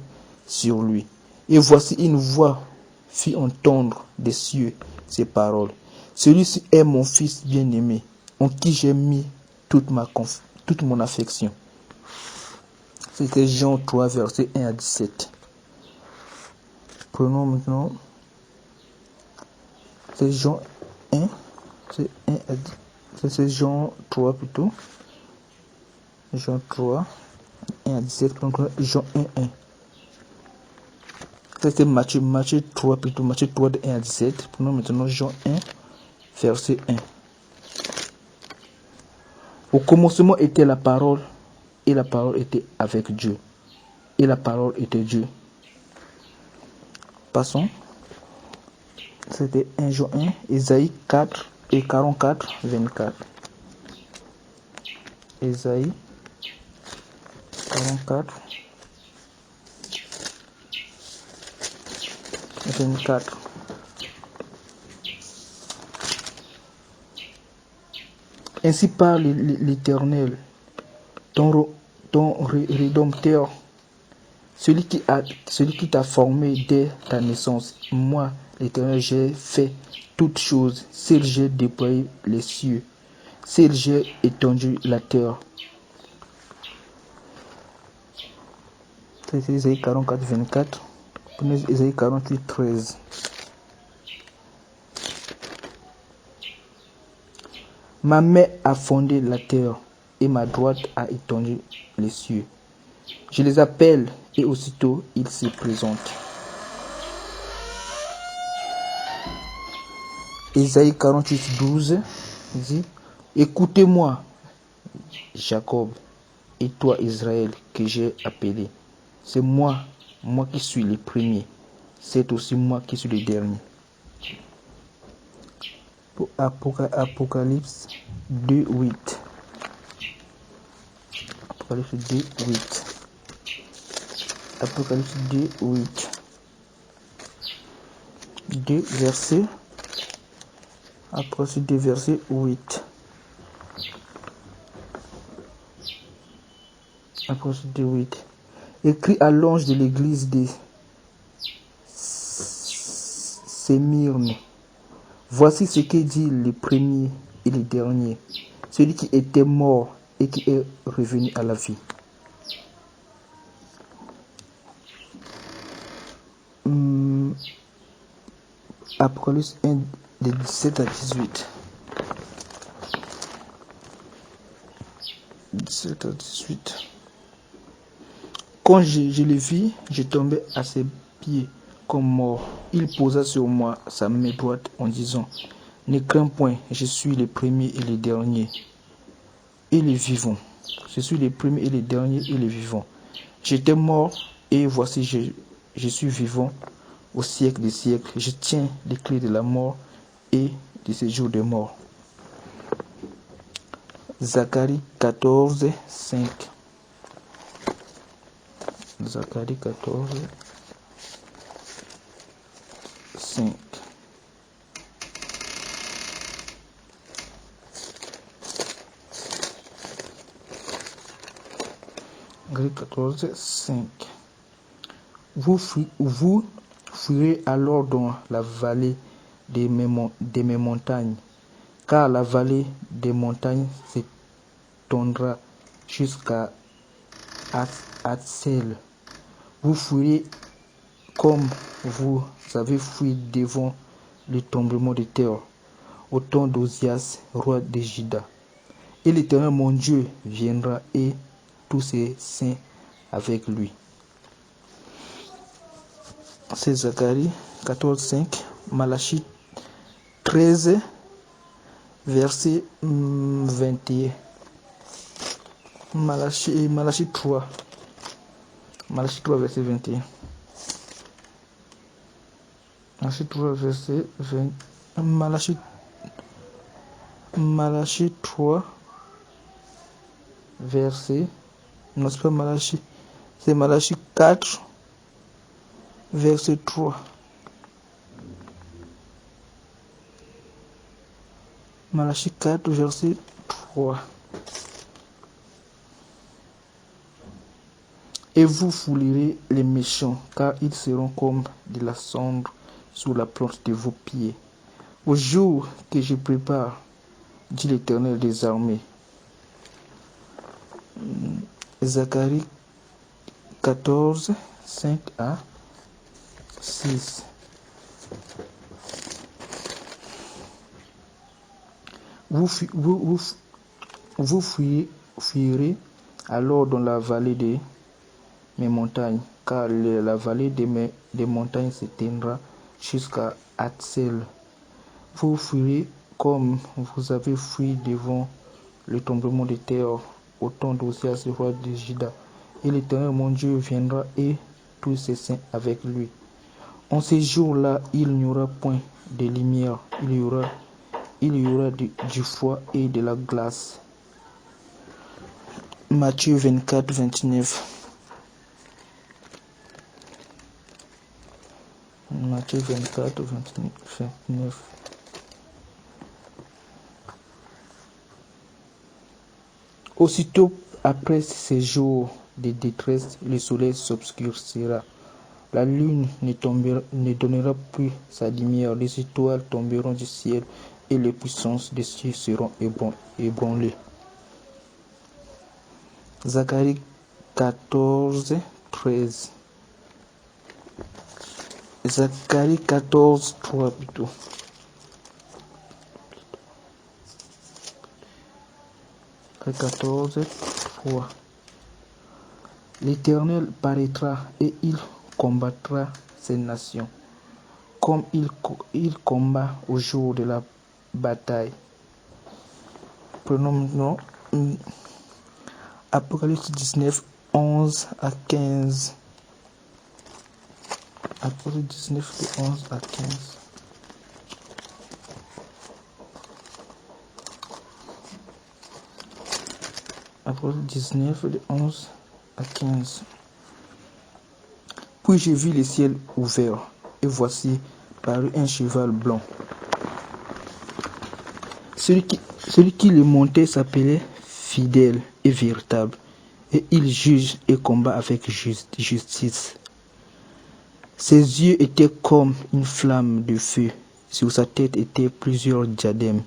sur lui. Et voici une voix fit entendre des cieux ces paroles. Celui-ci est mon fils bien-aimé, en qui j'ai mis toute mon affection. C'était Jean 3, versets 1 à 17. Prenons maintenant. C'est Jean 1. C'est Jean 3 plutôt. Jean 3, 1 à 17. Donc Jean 1, 1. C'était Matthieu 3 plutôt. Matthieu 3 de 1 à 17. Prenons maintenant Jean 1, verset 1. Au commencement était la parole, et la parole était avec Dieu, et la parole était Dieu. Passons. C'était 1 Jean 1, Ésaïe 4 et 44, 24. Ésaïe 44, 24. Ainsi parle l'Éternel, ton Rédempteur, celui qui t'a formé dès ta naissance. Moi, l'Éternel, j'ai fait toutes choses. Seul j'ai déployé les cieux, seul j'ai étendu la terre. C'est Ésaïe 44, 24. Prenez Ésaïe 48, 13. Ma main a fondé la terre, et ma droite a étendu les cieux. Je les appelle, et aussitôt ils se présentent. Ésaïe 48, 12 dit, écoutez-moi, Jacob, et toi, Israël, que j'ai appelé. C'est moi qui suis le premier. C'est aussi moi qui suis le dernier. Apocalypse 2, 8. Apocalypse 2, 8. Apocalypse 2, 8. 2 verset. Apocalypse 2, verset 8. Apocalypse 2, 8. Écrit à l'ange de l'église de Sémyrne. Voici ce que dit le premier et le dernier, celui qui était mort et qui est revenu à la vie. Apocalypse 1, de 17 à 18. 17 à 18. Quand je le vis, je tombais à ses pieds comme mort. Il posa sur moi sa main droite en disant, ne crains point, je suis le premier et le dernier et le vivant. Je suis le premier et le dernier et le vivant. J'étais mort et voici je suis vivant au siècle des siècles. Je tiens les clés de la mort et du séjour des morts. Zacharie 14, 5. Zacharie 14, 5. Zacharie 14, 5. Vous fuirez alors dans la vallée de mes montagnes, car la vallée des montagnes s'étendra jusqu'à Hatsel. Vous fuirez comme vous avez fui devant le tremblement de terre, au temps d'Osias, roi de Juda. Et l'Éternel mon Dieu viendra et tous ses saints avec lui. C'est Zacharie 14, 5, Malachie 13, verset 21. Malachie 3. Malachie 3, verset 21. Malachie 3, verset 20. Malachie 3, verset. Non, c'est pas Malachie. C'est Malachie 4, verset 3. Malachie 4, verset 3. Et vous foulerez les méchants, car ils seront comme de la cendre sous la plante de vos pieds. Au jour que je prépare, dit l'Éternel des armées. Zacharie 14, 5 à 6. Vous fuirez alors dans la vallée de mes montagnes, car la vallée des montagnes s'étendra jusqu'à Hatsel. Vous fuirez comme vous avez fui devant le tremblement de terre au temps d'Osias, roi de Juda. Et l'Éternel mon Dieu viendra et tous ses saints avec lui. En ces jours-là, il n'y aura point de lumière, il y aura du froid et de la glace. Matthieu 24, 29. Matthieu 24, 29. Aussitôt après ces jours de détresse, le soleil s'obscurcira. La lune ne donnera plus sa lumière, les étoiles tomberont du ciel et les puissances des cieux seront ébranlées. Zacharie 14, 13. Zacharie 14, 3 plutôt. Zacharie 14, 3. L'Éternel paraîtra et il combattra ces nations comme il combat au jour de la bataille. Prenons maintenant Apocalypse 19, 11 à 15. Apocalypse 19, de 11 à 15. Apocalypse 19, de 11 à 15. Puis j'ai vu le ciel ouvert, et voici parut un cheval blanc. Celui qui le montait s'appelait Fidèle et Véritable, et il juge et combat avec justice. Ses yeux étaient comme une flamme de feu, sur sa tête étaient plusieurs diadèmes.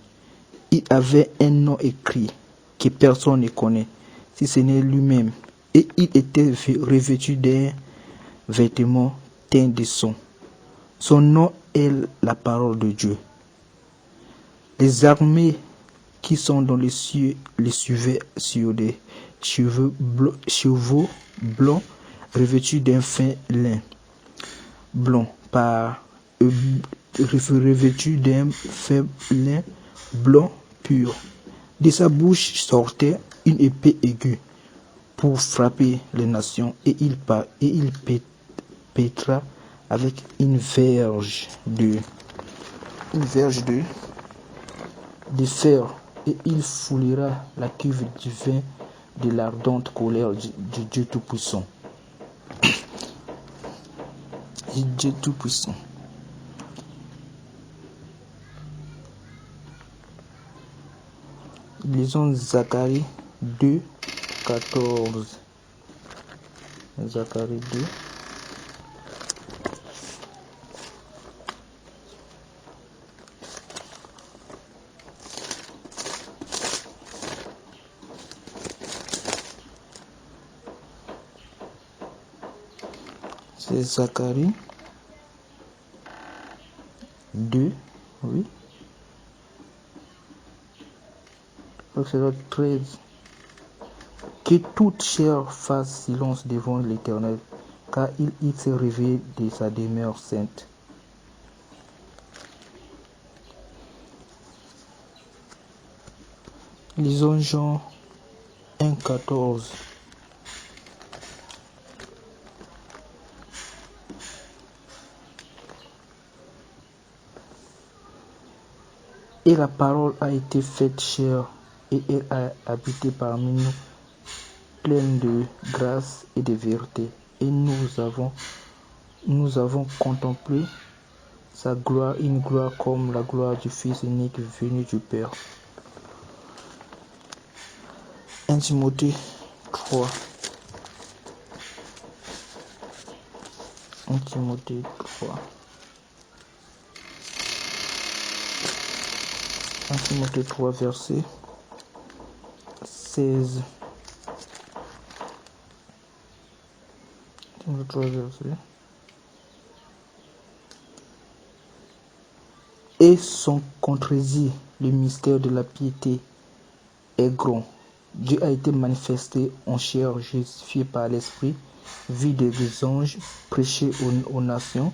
Il avait un nom écrit que personne ne connaît, si ce n'est lui-même, et il était revêtu d'un vêtement teint de sang. Son nom est la parole de Dieu. Les armées qui sont dans les cieux les suivaient sur des chevaux blancs revêtus d'un fin lin blanc revêtus d'un fin lin blanc pur. De sa bouche sortait une épée aiguë pour frapper les nations, et il pétra avec une verge de fer, et il foulera la cuve du vin de l'ardente colère du Dieu Tout-Puissant. Dieu Tout-Puissant. Lisons Zacharie 2, 14. Zacharie 2. C'est Zacharie 2, oui. Verset 13. Que toute chair fasse silence devant l'Éternel, car il s'est réveillé de sa demeure sainte. Lisons Jean 1, 14. Et la parole a été faite chair, et elle a habité parmi nous, pleine de grâce et de vérité. Et nous avons contemplé sa gloire, une gloire comme la gloire du Fils unique venu du Père. 1 Timothée 3. 1 Timothée 3. 1 Timothée 3, verset 16. 1 Timothée 3, verset. Et sans contredit, le mystère de la piété est grand. Dieu a été manifesté en chair, justifié par l'Esprit, vu des anges, prêché aux nations,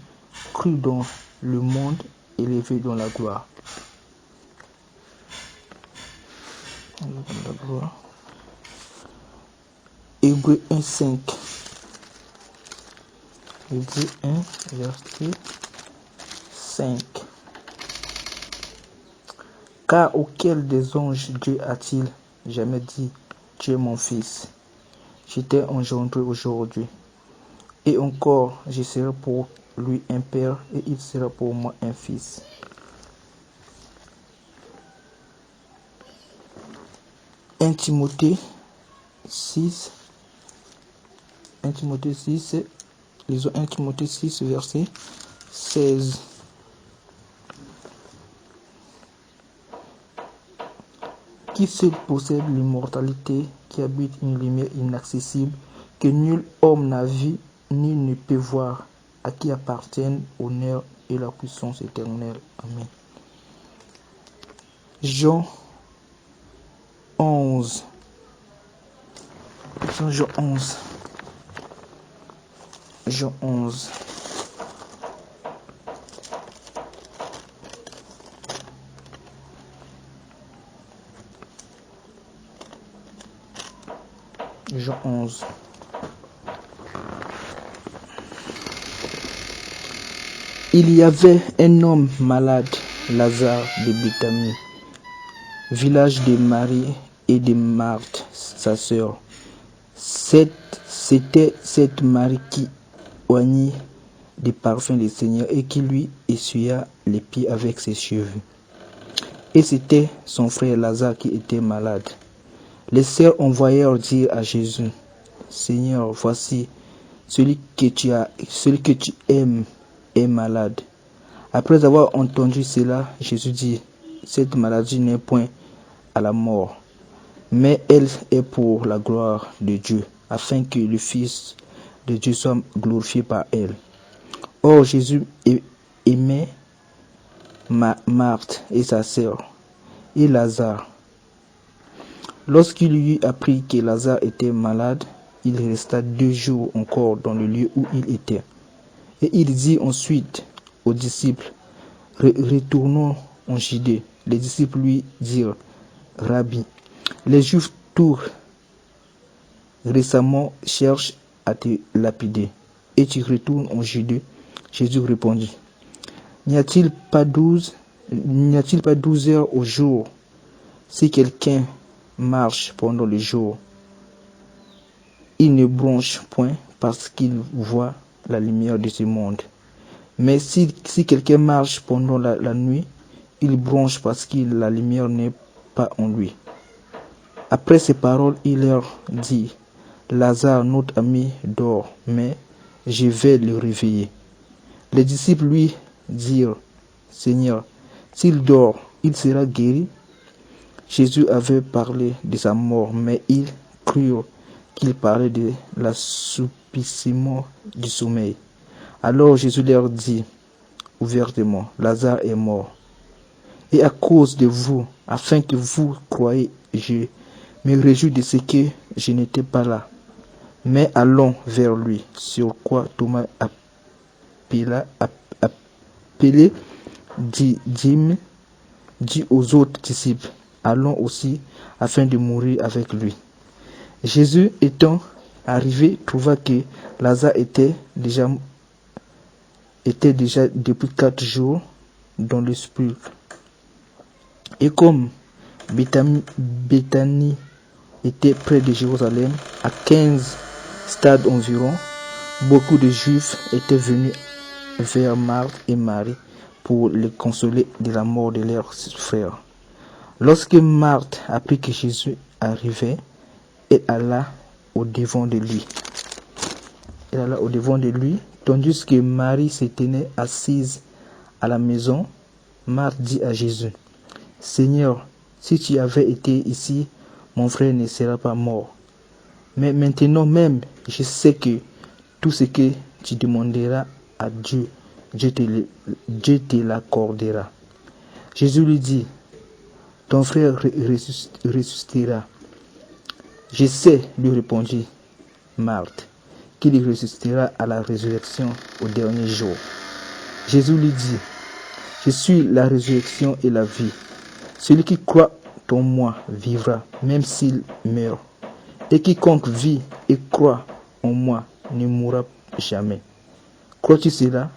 cru dans le monde, élevé dans la gloire. Hébreux 1, 5. Hébreux 1, verset 5. Car auquel des anges Dieu a-t-il jamais dit, tu es mon fils, je t'ai engendré aujourd'hui. Et encore, je serai pour lui un père, et il sera pour moi un fils. « 1 Timothée 6, lisons 1 Timothée 6, verset 16. Qui seul possède l'immortalité, qui habite une lumière inaccessible, que nul homme n'a vu ni ne peut voir, à qui appartiennent l'honneur et la puissance éternelle. Amen. Jean 11. Jean 11. Jean 11. Jean 11. Il y avait un homme malade, Lazare de Béthanie, village de Marie et de Marthe, sa sœur. C'était cette Marie qui oignit des parfums du Seigneur et qui lui essuya les pieds avec ses cheveux. Et c'était son frère Lazare qui était malade. Les sœurs envoyèrent dire à Jésus, Seigneur, voici, celui que tu aimes est malade. Après avoir entendu cela, Jésus dit, cette maladie n'est point à la mort, mais elle est pour la gloire de Dieu, afin que le Fils de Dieu soit glorifié par elle. Or, Jésus aimait Marthe et sa sœur, et Lazare. Lorsqu'il eut appris que Lazare était malade, il resta 2 jours encore dans le lieu où il était. Et il dit ensuite aux disciples, retournons en Judée. Les disciples lui dirent, Rabbi, les Juifs tout récemment cherchent à te lapider, et tu retournes en Judée. Jésus répondit, n'y a-t-il pas 12 heures au jour? Si quelqu'un marche pendant le jour, il ne bronche point parce qu'il voit la lumière de ce monde. Mais si quelqu'un marche pendant la nuit, il bronche parce que la lumière n'est pas en lui. Après ces paroles, il leur dit, Lazare, notre ami, dort, mais je vais le réveiller. Les disciples lui dirent, Seigneur, s'il dort, il sera guéri. Jésus avait parlé de sa mort, mais ils crurent qu'il parlait de l'assoupissement du sommeil. Alors Jésus leur dit ouvertement, Lazare est mort. Et à cause de vous, afin que vous croyiez, je me réjouis de ce que je n'étais pas là. Mais allons vers lui, sur quoi Thomas appelé Didyme dit aux autres disciples, allons aussi afin de mourir avec lui. Jésus étant arrivé, trouva que Lazare était déjà depuis 4 jours dans le sépulcre. Et comme Béthanie était près de Jérusalem, à 15 stades environ, beaucoup de Juifs étaient venus vers Marthe et Marie pour les consoler de la mort de leur frère. Lorsque Marthe apprit que Jésus arrivait, elle alla au-devant de lui. Tandis que Marie se tenait assise à la maison, Marthe dit à Jésus, Seigneur, si tu avais été ici, mon frère ne serait pas mort. Mais maintenant même, je sais que tout ce que tu demanderas à Dieu, Dieu te l'accordera. Jésus lui dit, ton frère ressuscitera. Je sais, lui répondit Marthe, qu'il ressuscitera à la résurrection au dernier jour. Jésus lui dit, je suis la résurrection et la vie. Celui qui croit en moi vivra, même s'il meurt. Et quiconque vit et croit en moi ne mourra jamais. Crois-tu cela?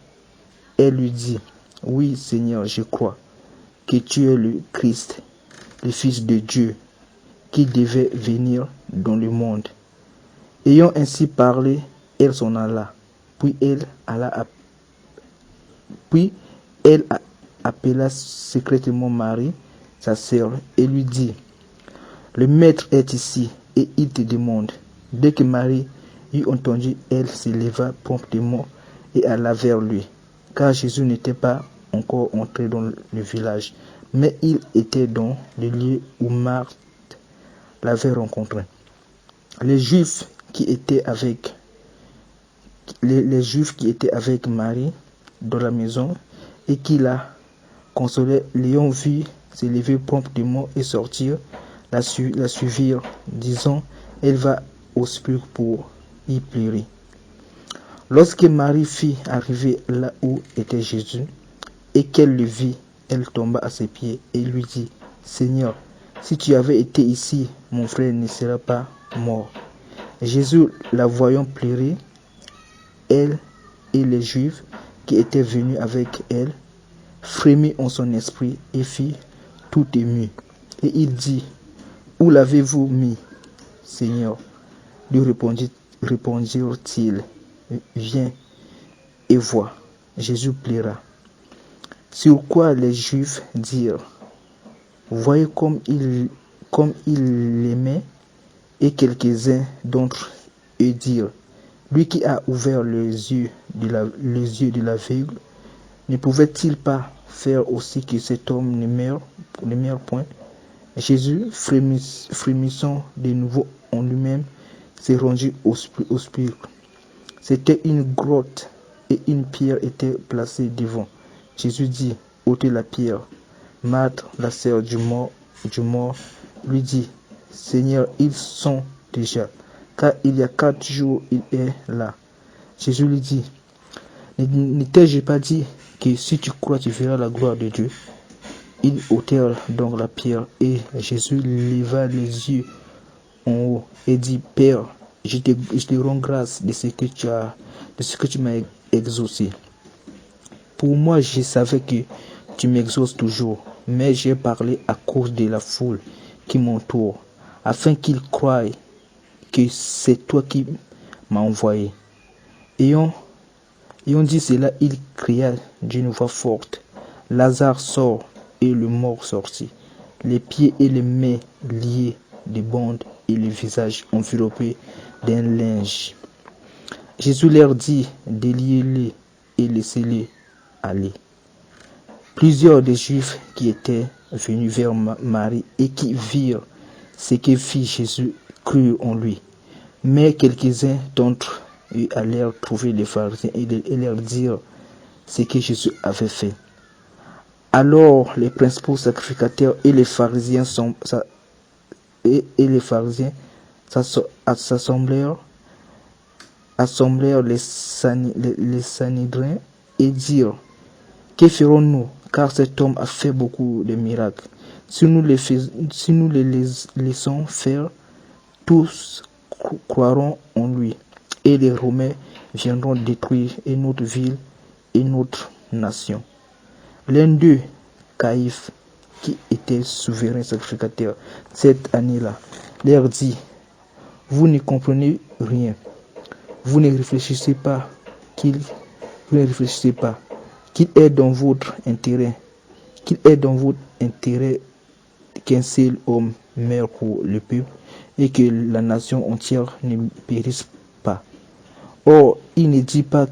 Elle lui dit, oui Seigneur, je crois que tu es le Christ, le Fils de Dieu, qui devait venir dans le monde. Ayant ainsi parlé, elle s'en alla. Puis elle appela secrètement Marie, sa sœur, et lui dit, le maître est ici, et il te demande. Dès que Marie eut entendu, elle se leva promptement et alla vers lui, car Jésus n'était pas encore entré dans le village, mais il était dans le lieu où Marthe l'avait rencontré. Les Juifs qui étaient avec Marie dans la maison et qui la consolaient, l'ayant vu se lever promptement et sortir, la suivirent, disant, elle va au sépulcre pour y pleurer. Lorsque Marie fit arriver là où était Jésus, et qu'elle le vit, elle tomba à ses pieds et lui dit, Seigneur, si tu avais été ici, mon frère ne serait pas mort. Jésus, la voyant pleurer, elle et les Juifs qui étaient venus avec elle, frémit en son esprit et fit tout ému. Et il dit, où l'avez-vous mis, Seigneur? Lui répondirent-ils, viens et vois. Jésus pleura. Sur quoi les Juifs dirent, voyez comme il l'aimait, et quelques-uns d'entre eux dirent, lui qui a ouvert les yeux de l'aveugle, ne pouvait-il pas faire aussi que cet homme ne meure point? Jésus, frémissant de nouveau en lui-même, s'est rendu au sépulcre. C'était une grotte et une pierre était placée devant. Jésus dit, ôtez la pierre. Marthe, la sœur du mort, lui dit, Seigneur, ils sont déjà, car il y a 4 jours il est là. Jésus lui dit, ne t'ai-je pas dit que si tu crois, tu verras la gloire de Dieu? Ils ôtèrent donc la pierre et Jésus leva les yeux en haut et dit, Père, je te rends grâce de ce que tu m'as exaucé. Pour moi, je savais que tu m'exauces toujours, mais j'ai parlé à cause de la foule qui m'entoure, afin qu'ils croient que c'est toi qui m'as envoyé. Ayant dit cela, il cria d'une voix forte, Lazare sort, et le mort sortit, les pieds et les mains liés de bandes et le visage enveloppé d'un linge. Jésus leur dit, déliez-les et laissez-les aller. Plusieurs des Juifs qui étaient venus vers Marie et qui virent ce que fit Jésus crurent en lui. Mais quelques-uns d'entre eux allèrent trouver les pharisiens et leur dire ce que Jésus avait fait. Alors les principaux sacrificateurs et les pharisiens s'assemblèrent les Sanhédrins et dirent, que ferons-nous, car cet homme a fait beaucoup de miracles. Si nous les laissons faire, tous croiront en lui, et les Romains viendront détruire notre ville et notre nation. L'un d'eux, Caïphe, qui était souverain sacrificateur cette année-là, leur dit, vous ne comprenez rien, vous ne réfléchissez pas qu'il est dans votre intérêt qu'un seul homme meure pour le peuple et que la nation entière ne périsse pas. Or, il ne dit pas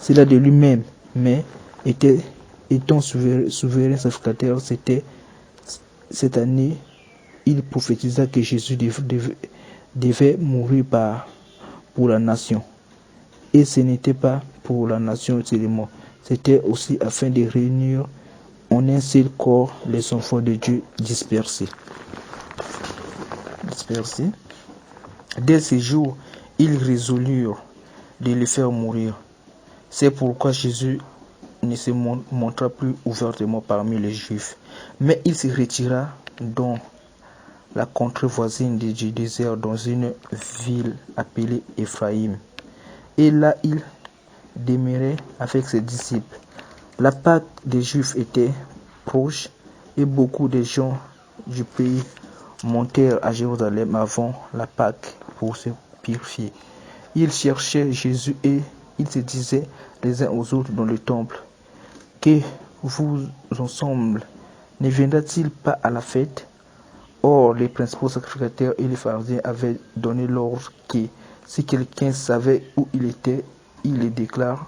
cela de lui-même, mais étant souverain sacrificateur, cette année, il prophétisa que Jésus devait mourir pour la nation. Et ce n'était pas pour la nation seulement, c'était aussi afin de réunir en un seul corps les enfants de Dieu dispersés. Dès ce jour, ils résolurent de le faire mourir. C'est pourquoi Jésus ne se montra plus ouvertement parmi les Juifs, mais il se retira dans la contrée voisine du désert, dans une ville appelée Éphraïm. Et là, il demeurait avec ses disciples. La Pâque des Juifs était proche et beaucoup de gens du pays montèrent à Jérusalem avant la Pâque pour se purifier. Ils cherchaient Jésus et ils se disaient les uns aux autres dans le temple, que vous ensemble ne viendra-t-il pas à la fête? Or, les principaux sacrificateurs et les pharisiens avaient donné l'ordre que si quelqu'un savait où il était, il le déclare,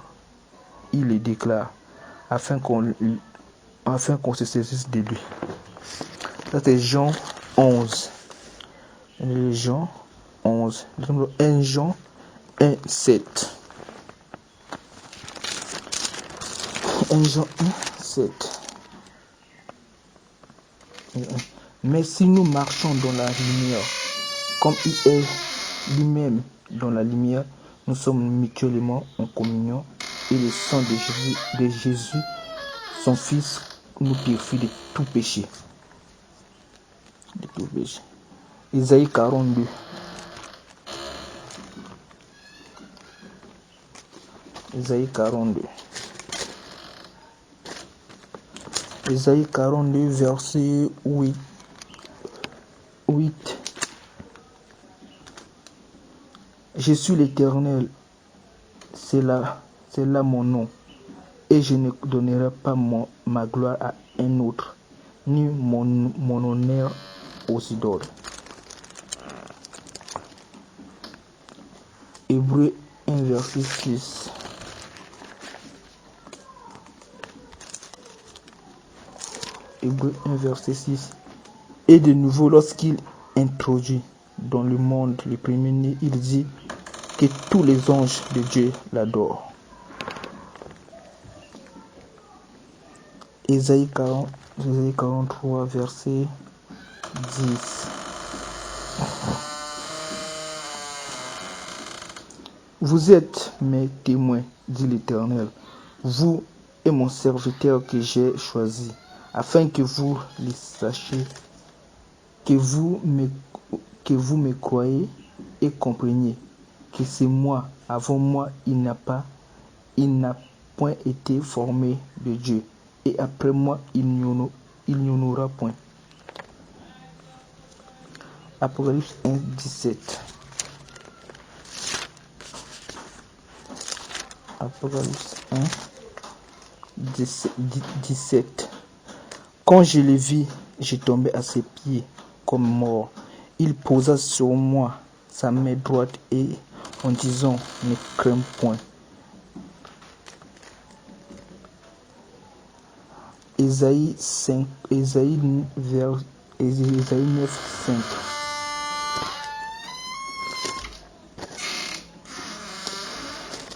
afin qu'on se saisisse de lui. Ça c'est Jean 11. Jean 11. 1 Jean 1, 7. 1 Jean 1, 7. Mais si nous marchons dans la lumière, comme il est lui-même dans la lumière, nous sommes mutuellement en communion et le sang de Jésus, son Fils, nous purifie de tout péché. Isaïe 42. Ésaïe 42. Ésaïe 42, verset 8. Je suis l'Éternel, c'est là mon nom, et je ne donnerai pas ma gloire à un autre, ni mon honneur aux idoles. Hébreux 1, verset 6. Hébreux 1, verset 6. Et de nouveau, lorsqu'il introduit dans le monde le premier-né, il dit que tous les anges de Dieu l'adorent. Ésaïe 43, verset 10. Vous êtes mes témoins, dit l'Éternel, vous et mon serviteur que j'ai choisi, afin que vous le sachiez, que vous me croyez et compreniez que c'est moi. Avant moi, il n'a point été formé de Dieu, et après moi, il n'y en aura point. Apocalypse 1, 17. Apocalypse 1, 17. Quand je le vis, je tombais à ses pieds comme mort. Il posa sur moi sa main droite et en disant, ne crains point. Ésaïe 9, 5.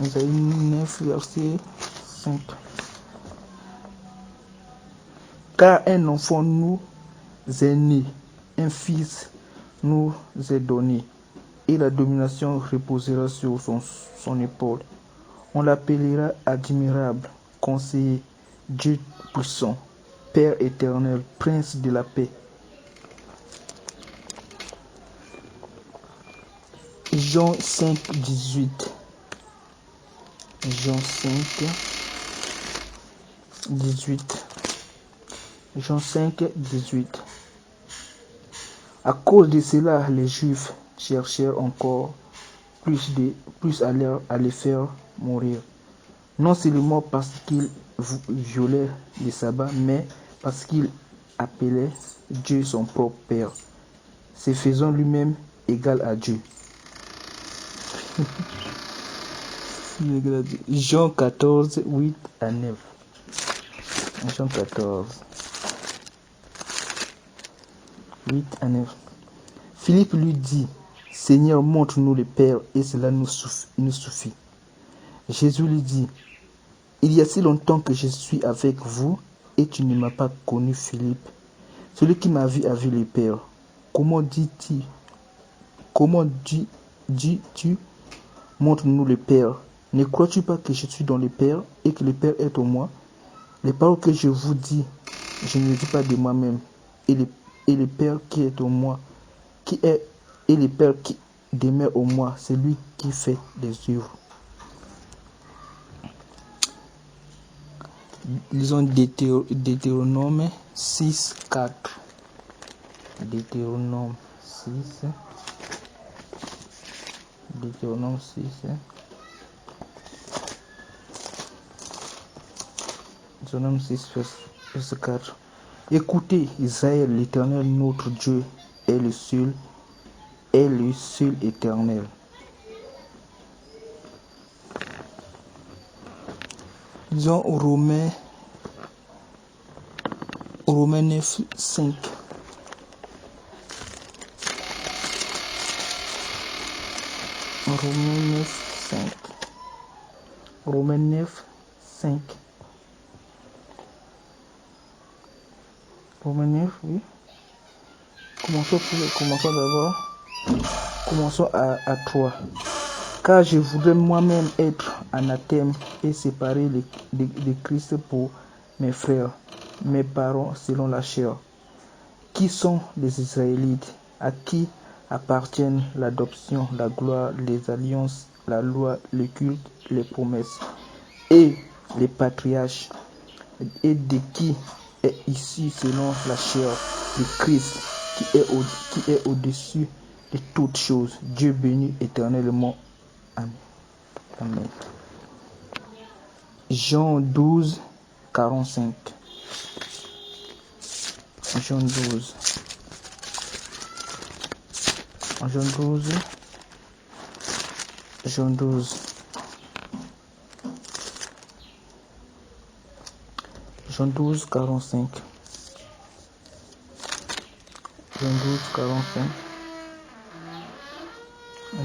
Ésaïe 9, verset 5. Car un enfant nous est né, un fils nous est donné, et la domination reposera sur son épaule. On l'appellera admirable, conseiller, Dieu puissant, Père éternel, Prince de la paix. Jean 5, 18. Jean 5, 18. Jean 5, 18. À cause de cela, les Juifs cherchèrent encore plus à les faire mourir. Non seulement parce qu'ils violaient le sabbat, mais parce qu'ils appelaient Dieu son propre Père, se faisant lui-même égal à Dieu. Jean 14, 8 à 9. Jean 14, 8 à 9. Philippe lui dit, Seigneur, montre-nous le Père, et cela nous suffit. Jésus lui dit, il y a si longtemps que je suis avec vous, et tu ne m'as pas connu, Philippe. Celui qui m'a vu a vu le Père. Comment dis-tu, montre-nous le Père? Ne crois-tu pas que je suis dans le Père, et que le Père est en moi? Les paroles que je vous dis, je ne les dis pas de moi-même, et le Père qui est en moi, et le Père qui demeure en moi, c'est lui qui fait les œuvres. Lisons Deutéronome 6, 4. Deutéronome 6. Deutéronome 6. Deutéronome 6, verset 4. Écoutez, Israël, l'Éternel notre Dieu est le seul éternel. Disons Romains 9, 5. Romains 9, 5. Romains 9, 5. Romains 9, oui. Commençons d'abord. Commençons à 3. Car je voudrais moi-même être anathème et séparé de Christ pour mes frères, mes parents selon la chair, qui sont les Israélites, à qui appartiennent l'adoption, la gloire, les alliances, la loi, le culte, les promesses, et les patriarches, et de qui est issu selon la chair de Christ, qui est au-dessus de toutes choses, Dieu béni éternellement. Amen. Amen. Jean 12, 45. Jean 12. Jean 12. Jean 12. Jean 12, 45. Jean 12, 45.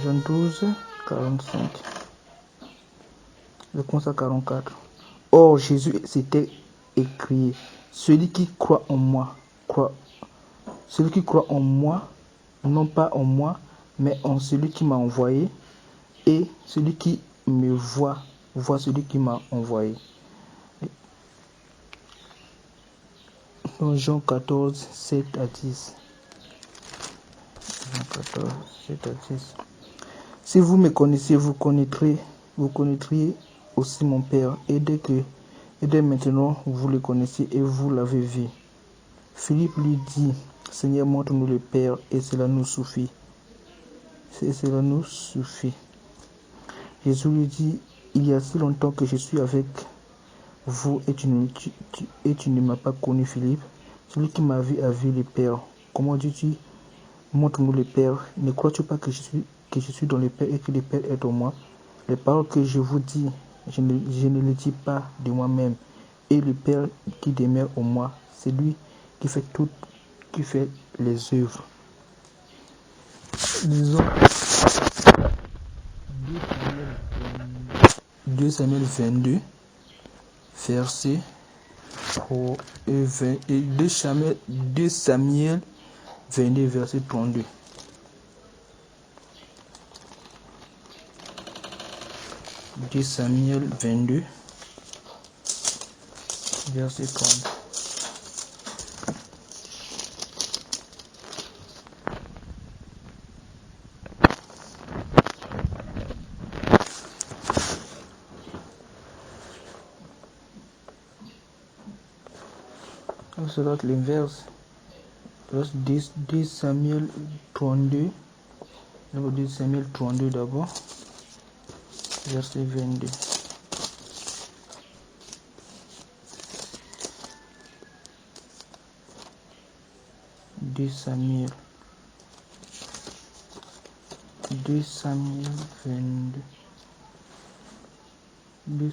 Jean 12, 45. Je commence à 44. Or, Jésus s'était écrié, celui qui croit en moi, celui qui croit en moi, non pas en moi, mais en celui qui m'a envoyé, et celui qui me voit celui qui m'a envoyé. Dans Jean 14, 7 à 10. Jean 14, 7 à 10. Si vous me connaissez, vous connaîtriez aussi mon Père, et dès maintenant vous le connaissez et vous l'avez vu. Philippe lui dit, Seigneur, montre-nous le Père, et cela nous suffit. Cela nous suffit. Jésus lui dit, il y a si longtemps que je suis avec vous, et tu ne m'as pas connu, Philippe. Celui qui m'a vu a vu le Père. Comment dis-tu, montre-nous le Père? Ne crois-tu pas que je suis dans le Père et que le Père est en moi? Les paroles que je vous dis, je ne les dis pas de moi-même. Et le Père qui demeure en moi, c'est lui qui fait les œuvres. Disons 2 Samuel 22, verset 3 et 20, et 2 Samuel 22, verset 32. 2 Samuel 22, verset 32. C'est l'autre l'inverse. 2 Samuel 32. 2 Samuel 32 d'abord. Verset 22. Deux Samuel 22. 2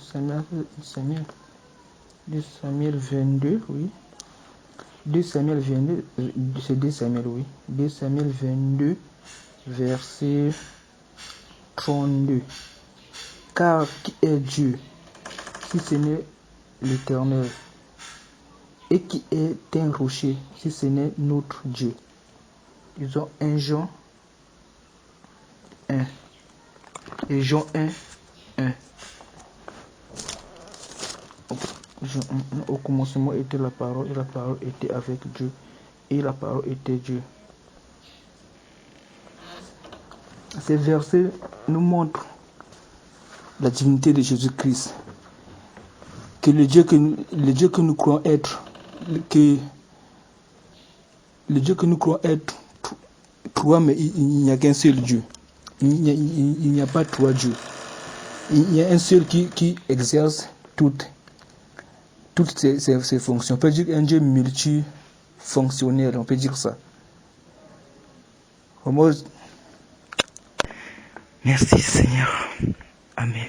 Samuel 22, oui. 2 Samuel 22, c'est 2 Samuel, oui. 2 Samuel 22, verset 32. Car qui est Dieu, si ce n'est l'Éternel? Et qui est un rocher, si ce n'est notre Dieu? Disons 1 Jean 1. Et Jean 1, 1. Au commencement était la parole, et la parole était avec Dieu, et la parole était Dieu. Ces versets nous montrent la divinité de Jésus-Christ. Que le Dieu que nous croyons être, trois, mais il n'y a qu'un seul Dieu. Il n'y a pas trois dieux. Il y a un seul qui exerce toutes ces fonctions. On peut dire un Dieu multifonctionnel, on peut dire ça. Merci Seigneur. Amen.